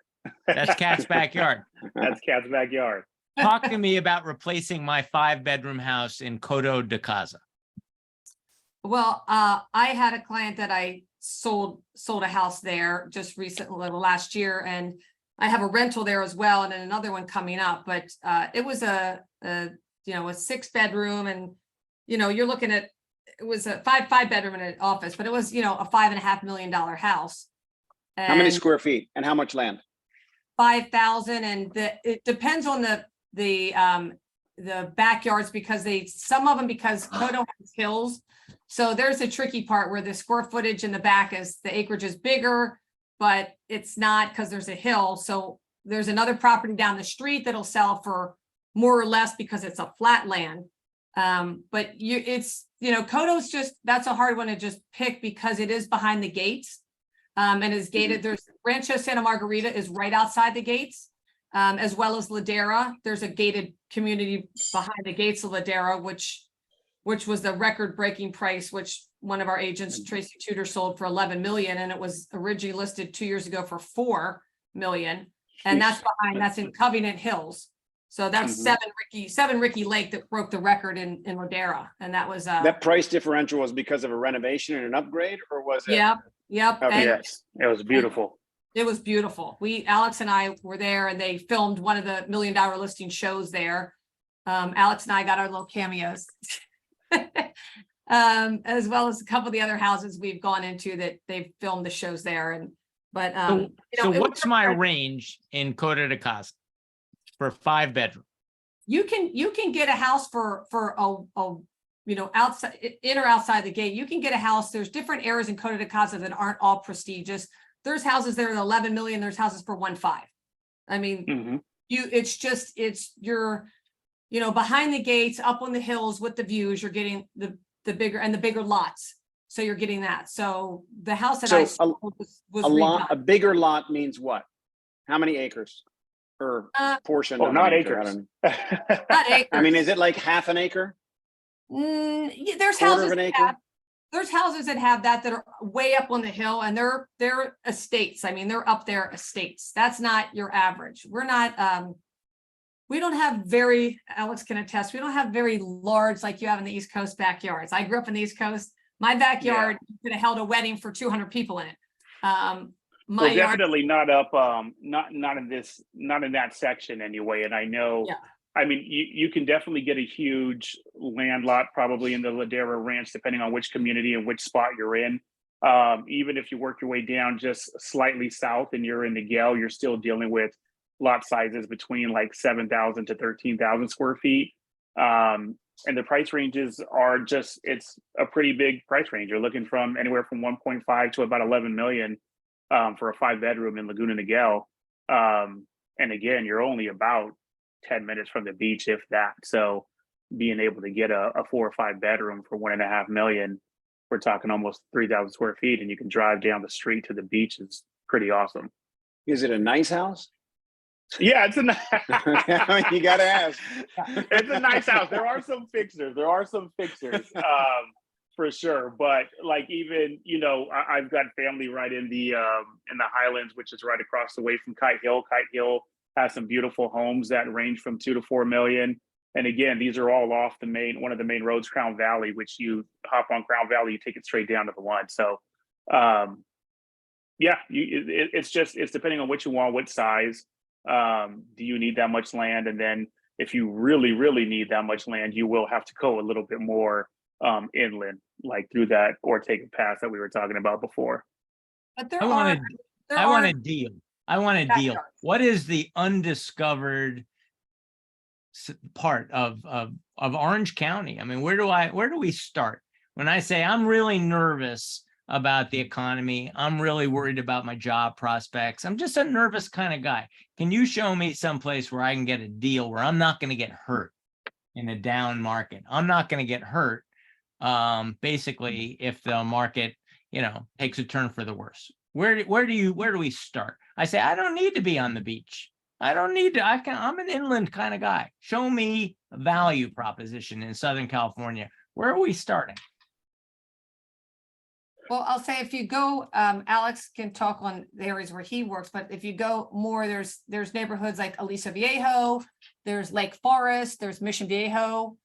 That's Cat's backyard. That's Cat's backyard. Talk to me about replacing my 5-bedroom house in Coto de Casa. Well, I had a client that I sold a house there just recently, last year, and I have a rental there as well, and then another one coming up. But it was a 6-bedroom, and you're looking at, it was a 5-bedroom in an office, but it was a $5.5 million house. And how many square feet and how much land? 5,000, and it depends on the backyards because some of them Coto has hills. So there's a tricky part where the square footage in the back is the acreage is bigger, but it's not because there's a hill. So there's another property down the street that'll sell for more or less because it's a flat land. But Coto's that's a hard one to just pick because it is behind the gates. and is gated. There's Rancho Santa Margarita is right outside the gates, as well as Ladera. There's a gated community behind the gates of Ladera, which was the record-breaking price, which one of our agents, Tracy Tudor, sold for 11 million, and it was originally listed 2 years ago for 4 million. And that's in Covenant Hills. So that's seven Ricky Lake that broke the record in Ladera. And that was that price differential was because of a renovation and an upgrade, or was it? Yep. Okay. Yes, it was beautiful. It was beautiful. Alex and I were there, and they filmed one of the $1 Million Listing shows there. Alex and I got our little cameos. As well as a couple of the other houses we've gone into that they've filmed the shows there. So what's my range in Costa de Casa for 5-bedroom? You can get a house for outside, in or outside the gate. You can get a house. There's different areas in Costa de Casa that aren't all prestigious. There's houses that are 11 million. There's houses for 1.5. I mean, it's you're behind the gates, up on the hills with the views. You're getting the bigger lots. So you're getting that. So the house that I sold was a bigger lot means what? How many acres or portion? Oh, not acres. Not acres. I mean, is it like half an acre? There's houses that have that are way up on the hill, and they're estates. I mean, they're up there estates. That's not your average. We're not. We don't have Alex can attest, we don't have very large, like you have in the East Coast, backyards. I grew up in the East Coast. My backyard could have held a wedding for 200 people in it. Definitely not up, not in that section anyway. And I know, I mean, you can definitely get a huge land lot probably in the Ladera Ranch, depending on which community and which spot you're in. Even if you work your way down just slightly south and you're in Engel, you're still dealing with lot sizes between like 7,000 to 13,000 square feet. And the price ranges are it's a pretty big price range. You're looking from anywhere from 1.5 to about 11 million for a 5-bedroom in Laguna, Engel. And again, you're only about 10 minutes from the beach, if that. So being able to get a 4 or 5-bedroom for 1.5 million, we're talking almost 3,000 square feet, and you can drive down the street to the beach is pretty awesome. Is it a nice house? Yeah, it's you gotta ask. It's a nice house. There are some fixers. For sure. But like, even, I've got family right in the Highlands, which is right across the way from Kite Hill. Kite Hill has some beautiful homes that range from 2 to 4 million. And again, these are all off one of the main roads, Crown Valley, which you hop on Crown Valley, you take it straight down to the one. So it's depending on what you want, what size. Do you need that much land? And then if you really, really need that much land, you will have to go a little bit more inland, like through that Ortega Pass that we were talking about before. But I want a deal. What is the undiscovered part of Orange County? I mean, where do we start? When I say I'm really nervous about the economy, I'm really worried about my job prospects, I'm just a nervous kind of guy. Can you show me someplace where I can get a deal where I'm not going to get hurt in a down market? I'm not going to get hurt basically if the market, takes a turn for the worse. Where do we start? I say, I don't need to be on the beach. I don't need to, I'm an inland kind of guy. Show me a value proposition in Southern California. Where are we starting? Well, I'll say if you go, Alex can talk on the areas where he works, but if you go more, there's neighborhoods like Aliso Viejo, there's Lake Forest, there's Mission Viejo,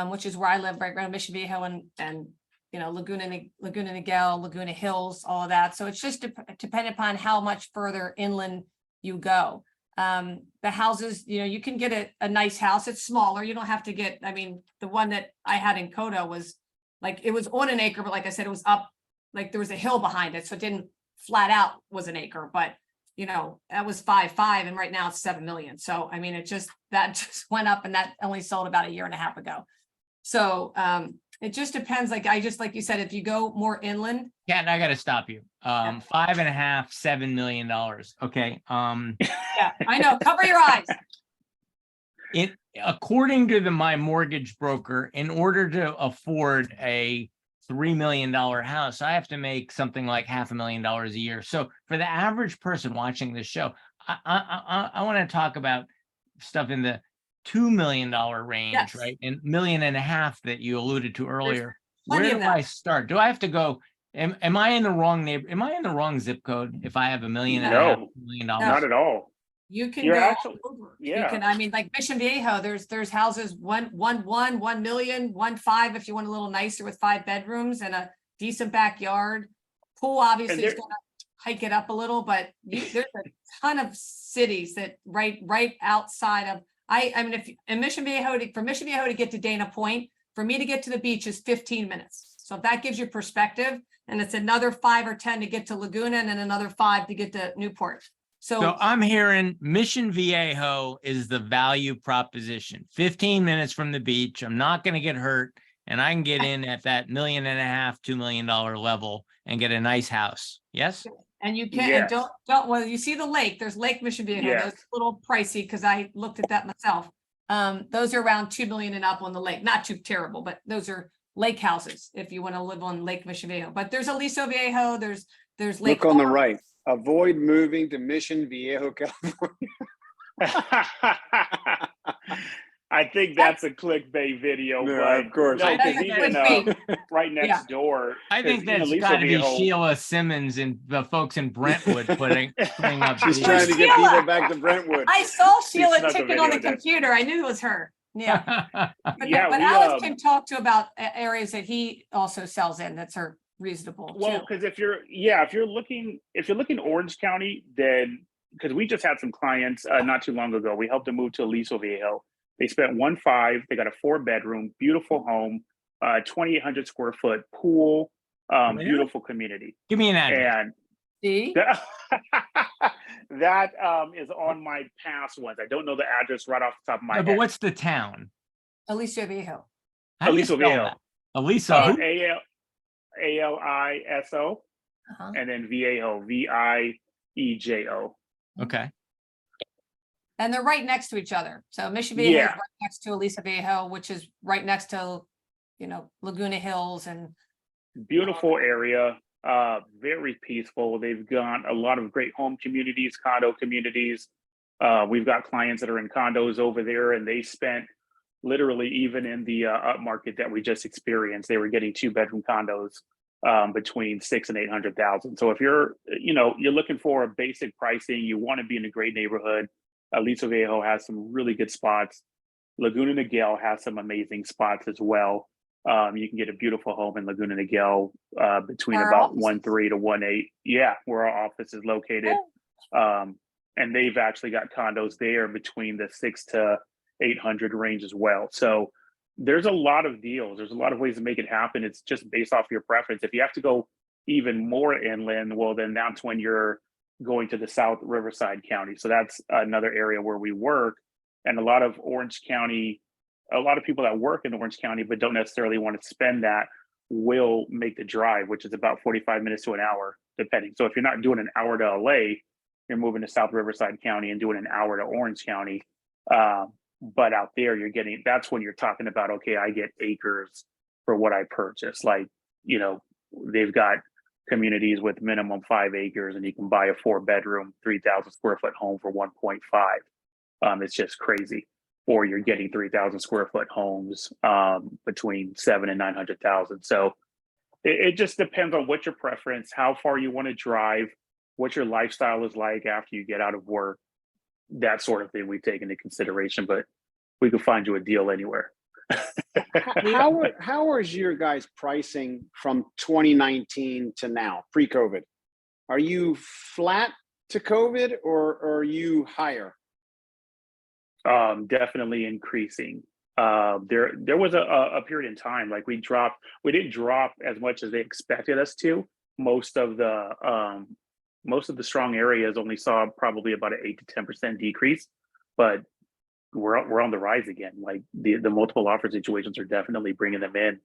which is where I live, right around Mission Viejo, and Laguna Niguel, Laguna Hills, all of that. So it's just dependent upon how much further inland you go. The houses, you can get a nice house. It's smaller. You don't have to get, the one that I had in Coda was like, it was on an acre, but like I said, it was up, like there was a hill behind it. So it didn't flat out was an acre, but that was 5.5 and right now it's 7 million. So, that just went up, and that only sold about a year and a half ago. So, it just depends. Like you said, if you go more inland. Yeah, and I got to stop you. 5.5, $7 million. Okay. Yeah, I know. Cover your eyes. According to my mortgage broker, in order to afford a $3 million house, I have to make something like $500,000 a year. So for the average person watching this show, I want to talk about stuff in the $2 million range, Yes. right? And $1.5 million that you alluded to earlier. plenty Where of do that. I start? Do I have to go? Am I in the wrong neighbor? Am I in the wrong zip code if I have $1.5 million, No. $2 million? Not at all. You can You're go actually- over. You yeah. can, I mean, like Mission Viejo, there's houses 1 million, 1.5 if you want a little nicer with 5 bedrooms and a decent backyard. Pool obviously is there- gonna hike it up a little, but there's a ton of cities that right outside of, I mean, if in Mission Viejo, for Mission Viejo to get to Dana Point, for me to get to the beach is 15 minutes. So if that gives you perspective, and it's another 5 or 10 to get to Laguna and then another 5 to get to Newport. So I'm hearing Mission Viejo is the value proposition. 15 minutes from the beach. I'm not going to get hurt, and I can get in at that $1.5 million, $2 million level and get a nice house. Yes. And you can, Yes. and don't, well, you see the lake, there's Lake Mission Viejo, Yes. those a little pricey, because I looked at that myself. Those are around 2 million and up on the lake, not too terrible, but those are lake houses if you want to live on Lake Mission Viejo. But there's Aliso Viejo, there's Lake. Look on the Boroughs. right. Avoid moving to Mission Viejo, California. I think that's a clickbait video, No, but of course. no, I know 'cause that even could be. right next Yeah. door. I think 'cause, that's Aliso got to be Viejo- Sheila Simmons and the folks in Brentwood putting up. She's the- trying to get Sheila. people back to Brentwood. I saw Sheila snuck a ticking video on the of that. computer. I knew it was her. Yeah. But, Yeah, but we, Alex can talk to about areas that he also sells in that's are reasonable Well, too. because if you're looking Orange County, then because we just had some clients not too long ago, we helped them move to Aliso Viejo. They spent 1.5. They got a 4-bedroom, beautiful home, 2,800 square foot pool, Really? beautiful community, Give me an address. and See? that is on my past ones. I don't know the address right off the top of my No, head. but what's the town? Aliso Viejo. How do you Aliso spell Viejo. that? Aliso. who? ALISO, Uh-huh. and then Viejo, VIEJO. Okay. And they're right next to each other. So Mission Viejo is Yeah. right next to Aliso Viejo, which is right next to, Laguna Hills and Beautiful area, very peaceful. They've got a lot of great home communities, condo communities. We've got clients that are in condos over there, and they spent literally, even in the upmarket that we just experienced, they were getting 2-bedroom condos between 600,000 and 800,000. So if you're looking for a basic pricing, you want to be in a great neighborhood. Aliso Viejo has some really good spots. Laguna Niguel has some amazing spots as well. You can get a beautiful home in Laguna Niguel between Our about offices. 1.3 to 1.8. Yeah, where our office is located. And they've actually got condos there between the 600 to 800 range as well. So there's a lot of deals. There's a lot of ways to make it happen. It's just based off your preference. If you have to go even more inland, well, then that's when you're going to the South Riverside County. So that's another area where we work. And a lot of people that work in Orange County but don't necessarily want to spend that will make the drive, which is about 45 minutes to an hour, depending. So if you're not doing an hour to LA, you're moving to South Riverside County and doing an hour to Orange County. But out there, that's when you're talking about, okay, I get acres for what I purchase. Like, they've got communities with minimum 5 acres, and you can buy a 4-bedroom, 3,000 square foot home for 1.5. It's just crazy. Or you're getting 3,000 square foot homes between 700,000 and 900,000. So it just depends on what your preference, how far you want to drive, what your lifestyle is like after you get out of work, that sort of thing we take into consideration. But we could find you a deal anywhere. How is your guys' pricing from 2019 to now, pre-COVID? Are you flat to COVID, or are you higher? Definitely increasing. There was a period in time, like we didn't drop as much as they expected us to. Most of the strong areas only saw probably about an 8 to 10% decrease, but we're on the rise again. Like the multiple offer situations are definitely bringing them in.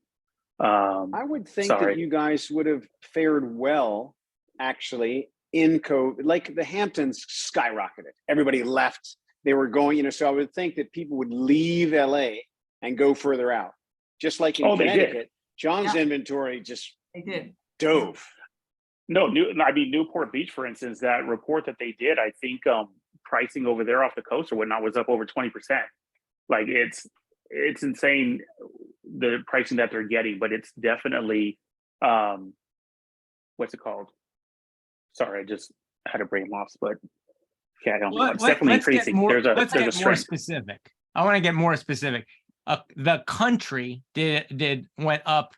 I would think that you guys would have fared well, actually, in COVID. Like the Hamptons skyrocketed. Everybody left. They were going, so I would think that people would leave LA and go further out. Just like in Connecticut, John's Yeah. inventory just They did. dove. No, Newport Beach, for instance, that report that they did, I think pricing over there off the coast or whatnot was up over 20%. Like it's insane the pricing that they're getting, but it's definitely what's it called? Sorry, I just had a brain loss, but yeah, I don't know. It's definitely Let's get increasing. more, There's a let's get more strength. specific. I want to get more specific. The country went up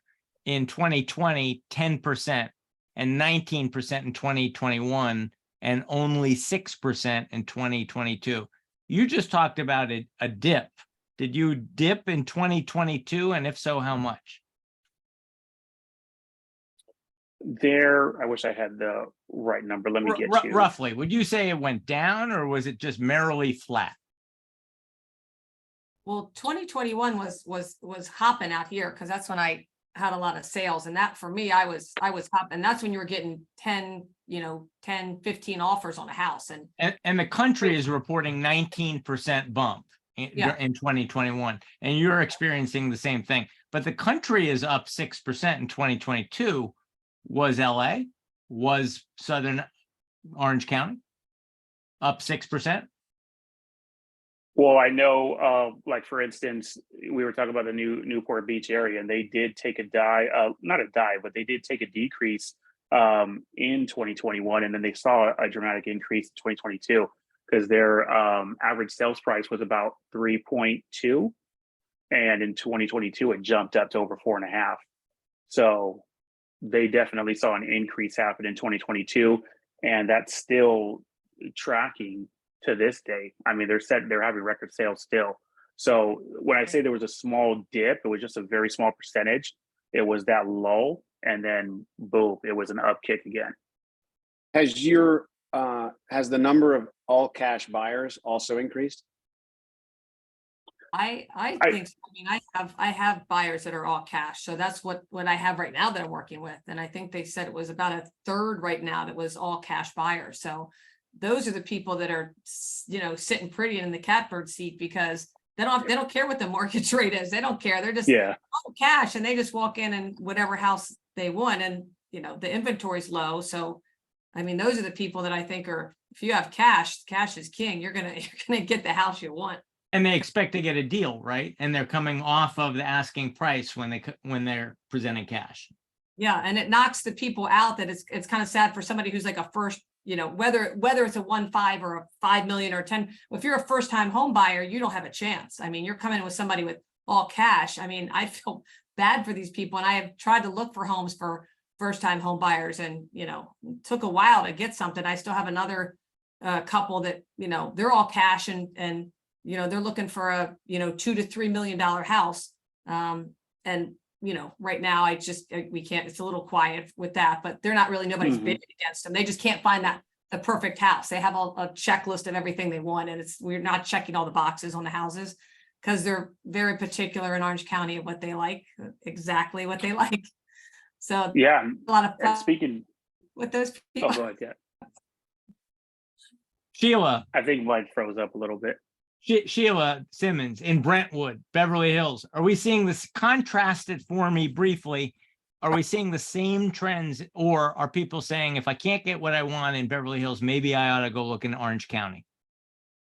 in 2020 10% and 19% in 2021 and only 6% in 2022. You just talked about a dip. Did you dip in 2022? And if so, how much? I wish I had the right number. Let me get you. Roughly, would you say it went down or was it just merrily flat? Well, 2021 was hopping out here because that's when I had a lot of sales. And that for me, I was hopping. That's when you were getting 10, 15 offers on a house. And the country is reporting 19% bump in 2021. And you're experiencing the same thing. But the country is up 6% in 2022. Was LA? Was Southern Orange County up 6%? Well, I know, like for instance, we were talking about the Newport Beach area, and they did take a not a dive, but they did take a decrease in 2021, and then they saw a dramatic increase in 2022 because their average sales price was about 3.2, and in 2022 it jumped up to over 4.5. So they definitely saw an increase happen in 2022, and that's still tracking to this day. I mean, they're having record sales still. So when I say there was a small dip, it was just a very small percentage. It was that lull, and then boom, it was an upkick again. Has the number of all cash buyers also increased? I think so. I mean, I have buyers that are all cash. So that's what I have right now that I'm working with. And I think they said it was about a third right now that was all cash buyers. So those are the people that are, sitting pretty in the catbird seat because they don't care what the mortgage rate is. They don't care. They're just all cash, and they just walk in and whatever house they want. And, the inventory's low. So, I mean, those are the people that I think if you have cash is king. You're going to get the house you want. And they expect to get a deal, right? And they're coming off of the asking price when they're presenting cash. Yeah, and it knocks the people out that it's kind of sad for somebody who's like a first, whether it's a 1.5 or a 5 million or 10. If you're a first time home buyer, you don't have a chance. I mean, you're coming with somebody with all cash. I mean, I feel bad for these people, and I have tried to look for homes for first time home buyers, and it took a while to get something. I still have another couple that they're all cash and they're looking for a $2 to $3 million house, and right now we can't. It's a little quiet with that, but they're not really nobody's bidding against them. They just can't find the perfect house. They have a checklist of everything they want, and we're not checking all the boxes on the houses because they're very particular in Orange County of what they like, exactly what they like. So yeah, a lot of fun speaking with those people. go ahead, yeah. Sheila, I think mine froze up a little bit. Sheila Simmons in Brentwood, Beverly Hills. Are we seeing this contrasted for me briefly? Are we seeing the same trends, or are people saying, if I can't get what I want in Beverly Hills, maybe I ought to go look in Orange County?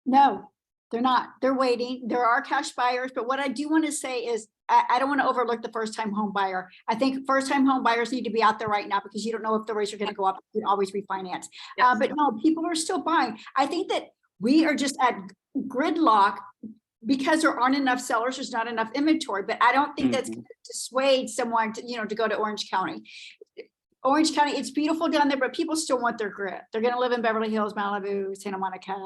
No, they're not. They're waiting. There are cash buyers, but what I do want to say is I don't want to overlook the first time home buyer. I think first time home buyers need to be out there right now because you don't know if the rates are going to go up. You can always refinance. Yes. But no, people are still buying. I think that we are just at gridlock because there aren't enough sellers. There's not enough inventory, but I don't think that's going to dissuade someone to go to Orange County. Orange County, it's beautiful down there, but people still want their grit. They're going to live in Beverly Hills, Malibu, Santa Monica,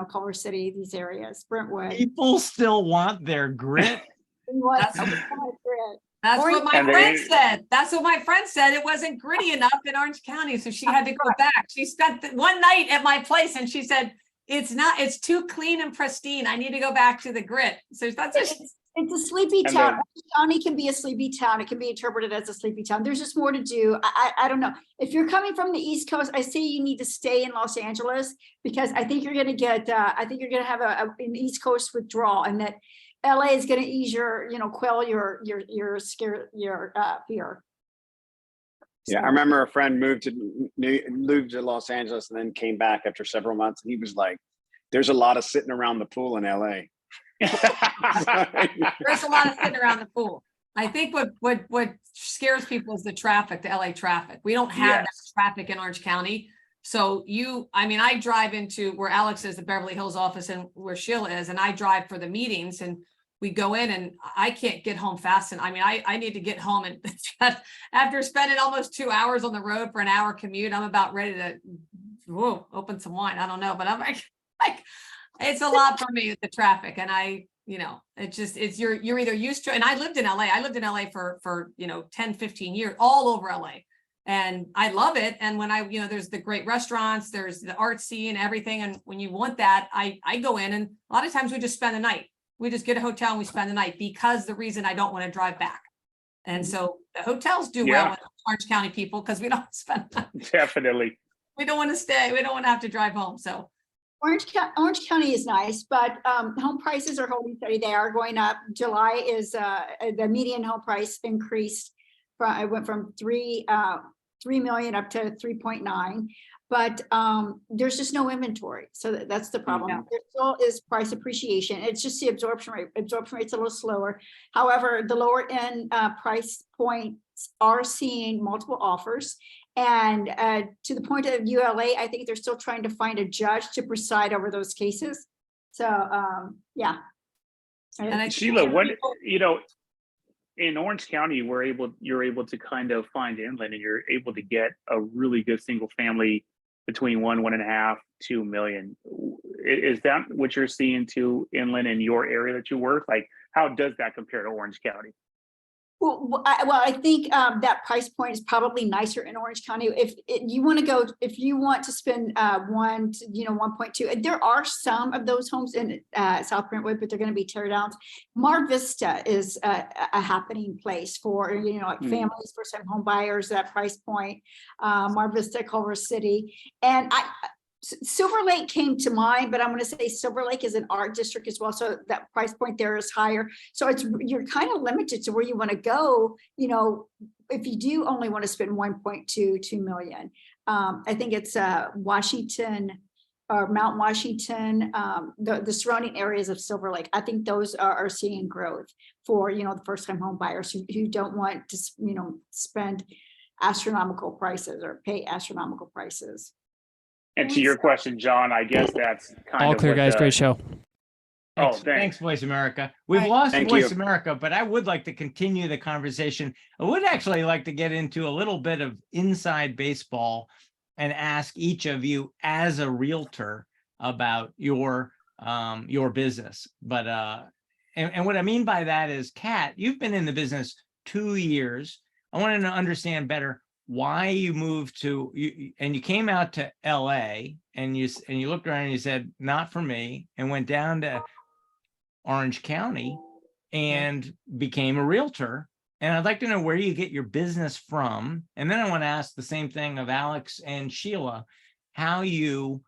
Culver City, these areas, Brentwood. People still want their grit. That's what my friend said. That's what my friend said. It wasn't gritty enough in Orange County, so she had to go back. She spent one night at my place, and she said, it's too clean and pristine. I need to go back to the grit. So it's a sleepy town. Orange County can be a sleepy town. It can be interpreted as a sleepy town. There's just more to do. I don't know. If you're coming from the East Coast, I say you need to stay in Los Angeles because I think you're going to have an East Coast withdrawal, and that LA is going to ease your, quell your scare, your fear. Yeah, I remember a friend moved to Los Angeles and then came back after several months, and he was like, "There's a lot of sitting around the pool in LA." There's a lot of sitting around the pool. I think what scares people is the traffic, the LA traffic. We don't have that traffic in Orange County. So I drive into where Alex is, the Beverly Hills office, and where Sheila is, and I drive for the meetings, and we go in, and I can't get home fast. And I need to get home, and after spending almost 2 hours on the road for an hour commute, I'm about ready to open some wine. I don't know, but I'm like it's a lot for me with the traffic. And you're either used to, and I lived in LA for 10, 15 years, all over LA. And I love it. And when there's the great restaurants, there's the artsy and everything. And when you want that, I go in, and a lot of times we just spend the night. We just get a hotel and we spend the night, because the reason I don't want to drive back. And so the hotels do well with Orange County people, because we don't spend Definitely. We don't want to stay. We don't want to have to drive home. So Orange County is nice, but home prices are holding steady. They are going up. July is the median home price increased. It went from 3 million up to 3.9, but there's just no inventory. So that's the problem. Yeah. There still is price appreciation. It's just the absorption rate. Absorption rate's a little slower. However, the lower end price points are seeing multiple offers. And to the point of ULA, I think they're still trying to find a judge to preside over those cases. So, yeah. And Sheila, in Orange County, you're able to kind of find inland, and you're able to get a really good single family between 1.5, 2 million. Is that what you're seeing to inland in your area that you work? Like, how does that compare to Orange County? Well, I think that price point is probably nicer in Orange County. If you want to spend 1.2, there are some of those homes in South Brentwood, but they're going to be tear downs. Mar Vista is a happening place for families, first time home buyers. That price point, Mar Vista, Culver City, and Silver Lake came to mind, but I'm going to say Silver Lake is an art district as well, so that price point there is higher. So you're kind of limited to where you want to go. If you do only want to spend 2 million, I think it's Washington or Mount Washington, the surrounding areas of Silver Lake. I think those are seeing growth for the first time home buyers who don't want to spend astronomical prices or pay astronomical prices. And to your question, John, I guess that's kind all of clear, guys. Great show. Thanks, Voice America. We've lost Voice America, but I would like to continue the conversation. I would actually like to get into a little bit of inside baseball and ask each of you as a realtor about your business. But and what I mean by that is, Kat, you've been in the business 2 years. I wanted to understand better why you moved and you came out to LA and you looked around and you said, not for me, and went down to Orange County and became a realtor. And I'd like to know where you get your business from. And then I want to ask the same thing of Alex and Sheila, how you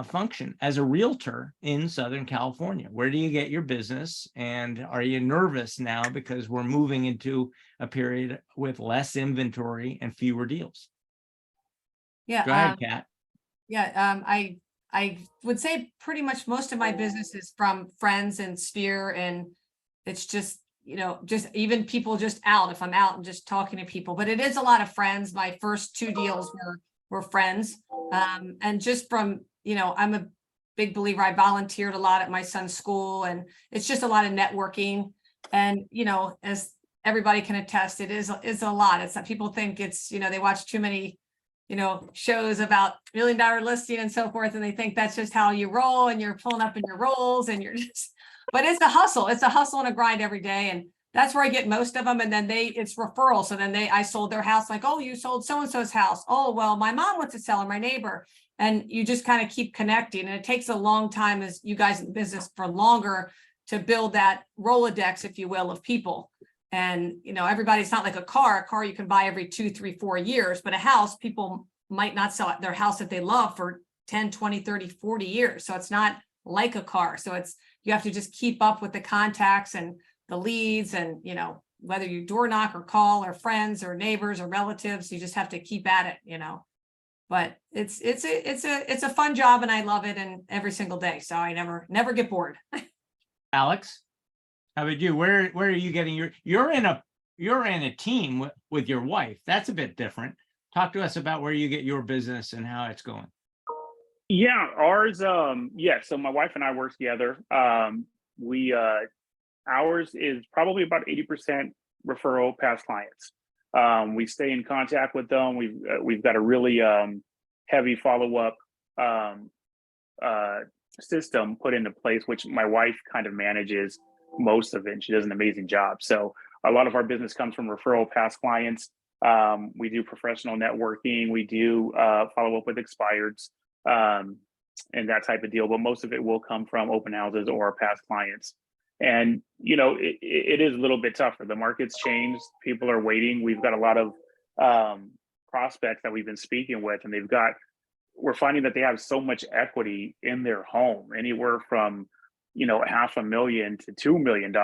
function as a realtor in Southern California. Where do you get your business? And are you nervous now because we're moving into a period with less inventory and fewer deals? Yeah. Go ahead, Kat. Yeah. I would say pretty much most of my business is from friends and sphere. And it's just, just even people just out, if I'm out and just talking to people, but it is a lot of friends. My first 2 deals were friends. And just from, I'm a big believer. I volunteered a lot at my son's school, and it's just a lot of networking. And, as everybody can attest, it is a lot. It's that people think it's, they watch too many, shows about $1 million listing and so forth. And they think that's just how you roll, and you're pulling up in your rolls, and but it's a hustle. It's a hustle and a grind every day. And that's where I get most of them. And then it's referrals. So then I sold their house, like, oh, you sold so-and-so's house. Oh, well, my mom wants to sell, or my neighbor. And you just kind of keep connecting. And it takes a long time, as you guys in business for longer, to build that Rolodex, if you will, of people. And, everybody's not like a car. A car you can buy every 2, 3, 4 years, but a house, people might not sell their house that they love for 10, 20, 30, 40 years. So it's not like a car. So you have to just keep up with the contacts and the leads and, you know, whether you door knock or call or friends or neighbors or relatives, you just have to keep at it, you know. But it's a fun job and I love it, and every single day. So I never get bored. Alex, how about you? Where are you getting you're in a team with your wife. That's a bit different. Talk to us about where you get your business and how it's going. Yeah, ours, yeah, so my wife and I work together. Ours is probably about 80% referral past clients. We stay in contact with them. We've got a really heavy follow-up system put into place, which my wife kind of manages most of it, and she does an amazing job. So a lot of our business comes from referral past clients. We do professional networking. We do follow up with expireds and that type of deal, but most of it will come from open houses or past clients. And, you know, it is a little bit tougher. The market's changed. People are waiting. We've got a lot of prospects that we've been speaking with, and we're finding that they have so much equity in their home, anywhere from, you know, $500,000 to $2 million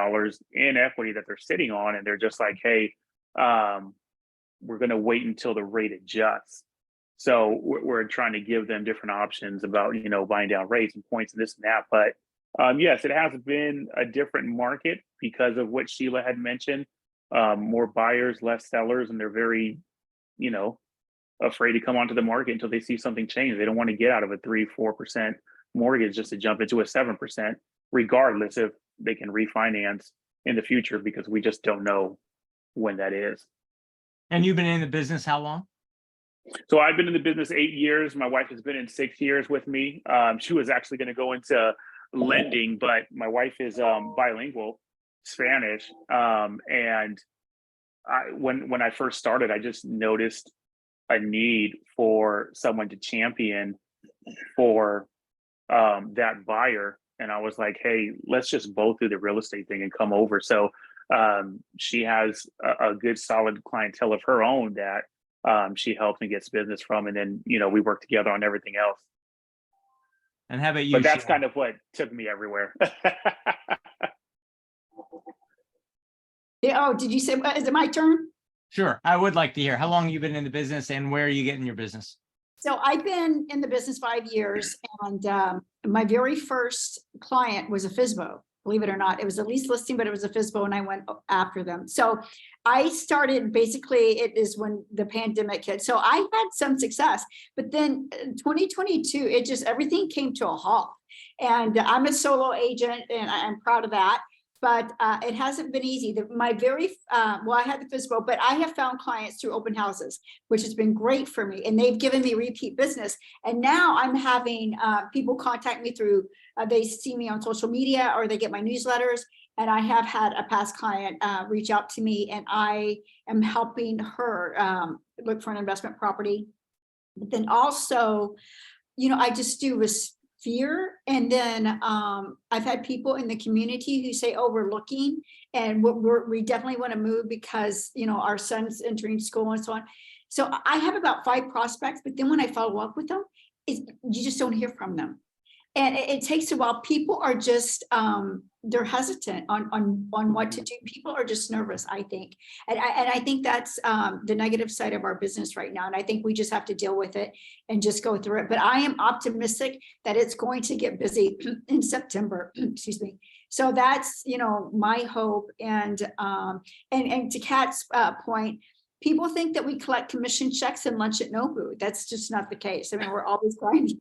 in equity that they're sitting on. And they're just like, hey, we're going to wait until the rate adjusts. So we're trying to give them different options about, you know, buying down rates and points and this and that. But yes, it has been a different market because of what Sheila had mentioned. More buyers, less sellers, and they're very, you know, afraid to come onto the market until they see something change. They don't want to get out of a 3-4% mortgage just to jump into a 7%, regardless if they can refinance in the future, because we just don't know when that is. And you've been in the business how long? So I've been in the business 8 years. My wife has been in 6 years with me. She was actually going to go into lending, but my wife is bilingual, Spanish. And when I first started, I just noticed a need for someone to champion for that buyer. And I was like, hey, let's just both do the real estate thing and come over. So she has a good solid clientele of her own that she helps me get business from. And then, you know, we work together on everything else. And how about you? But that's kind of what took me everywhere. Yeah, oh, did you say, is it my turn? Sure. I would like to hear how long you've been in the business and where are you getting your business? So I've been in the business 5 years, and my very first client was a FSBO. Believe it or not, it was a lease listing, but it was a FSBO, and I went after them. So I started, basically, it is when the pandemic hit. So I had some success, but then 2022, it just, everything came to a halt. And I'm a solo agent, and I'm proud of that. But it hasn't been easy. My very, well, I had the FSBO, but I have found clients through open houses, which has been great for me. And they've given me repeat business. And now I'm having people contact me through, they see me on social media or they get my newsletters. And I have had a past client reach out to me, and I am helping her look for an investment property. But then also, you know, I just do this fear. And then I've had people in the community who say, oh, we're looking and we definitely want to move because, you know, our son's entering school and so on. So I have about 5 prospects, but then when I follow up with them, you just don't hear from them. And it takes a while. People are just, they're hesitant on what to do. People are just nervous, I think. And I think that's the negative side of our business right now. And I think we just have to deal with it and just go through it. But I am optimistic that it's going to get busy in September, excuse me. So that's, you know, my hope. And to Kat's point, people think that we collect commission checks and lunch at Nobu. That's just not the case. I mean, we're always grinding.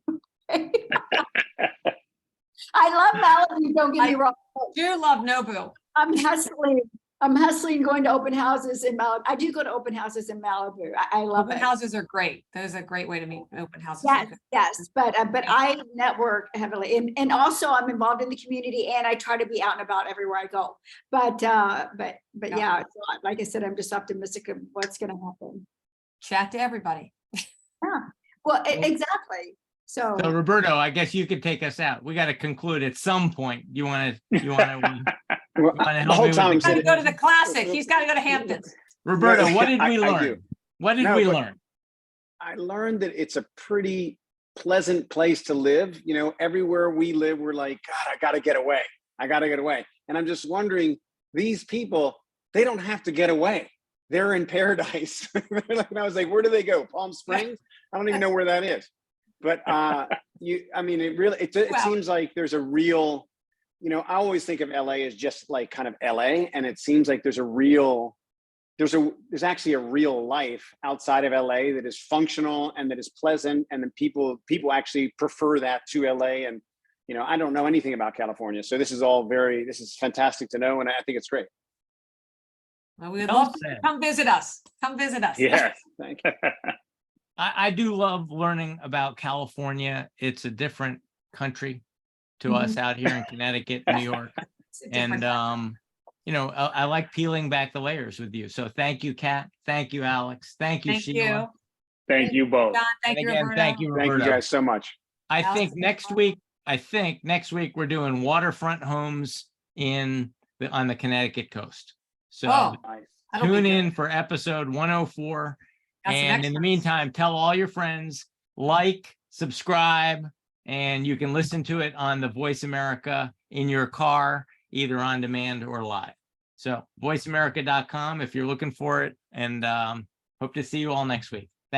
I love Malibu, don't get me wrong. I do love Nobu. I'm hustling going to open houses in Malibu. I do go to open houses in Malibu. I love Open it. houses are great. That is a great way to meet open houses. Yes, but I network heavily, and also I'm involved in the community, and I try to be out and about everywhere I go. But yeah, like I said, I'm just optimistic of what's going to happen. Chat to everybody. Yeah, well, exactly. So Roberto, I guess you could take us out. We got to conclude at some point. You want to help me? The whole time He's got to go to the classic. He's got to go to Hamptons. Roberto, what did we I learn? do. What did we learn? I learned that it's a pretty pleasant place to live. You know, everywhere we live, we're like, God, I got to get away. I got to get away. And I'm just wondering, these people, they don't have to get away. They're in paradise. And I was like, where do they go? Palm Springs? I don't even know where that is. But I mean, it seems like there's a real, I always think of LA as just like kind of LA. And it seems like there's actually a real life outside of LA that is functional and that is pleasant. And then people actually prefer that to LA. And, I don't know anything about California. So this is fantastic to know. And I think it's great. Well, we'd love to come visit us. Come visit us. Yes. Thank you. I do love learning about California. It's a different country to us out here in Connecticut, New York. And, I like peeling back the layers with you. So thank you, Kat. Thank you, Alex. Thank you, Sheila. Thank you both. John, thank you, Again, Roberto. thank you, Roberto. Thank you guys so much. I Alex, think next week we're doing waterfront homes on the Connecticut coast. So Nice. that'll be tune good. in for episode 104. That's And next in the one. meantime, tell all your friends, like, subscribe, and you can listen to it on the Voice America in your car, either on demand or live. So voiceamerica.com if you're looking for it, and hope to see you all next week.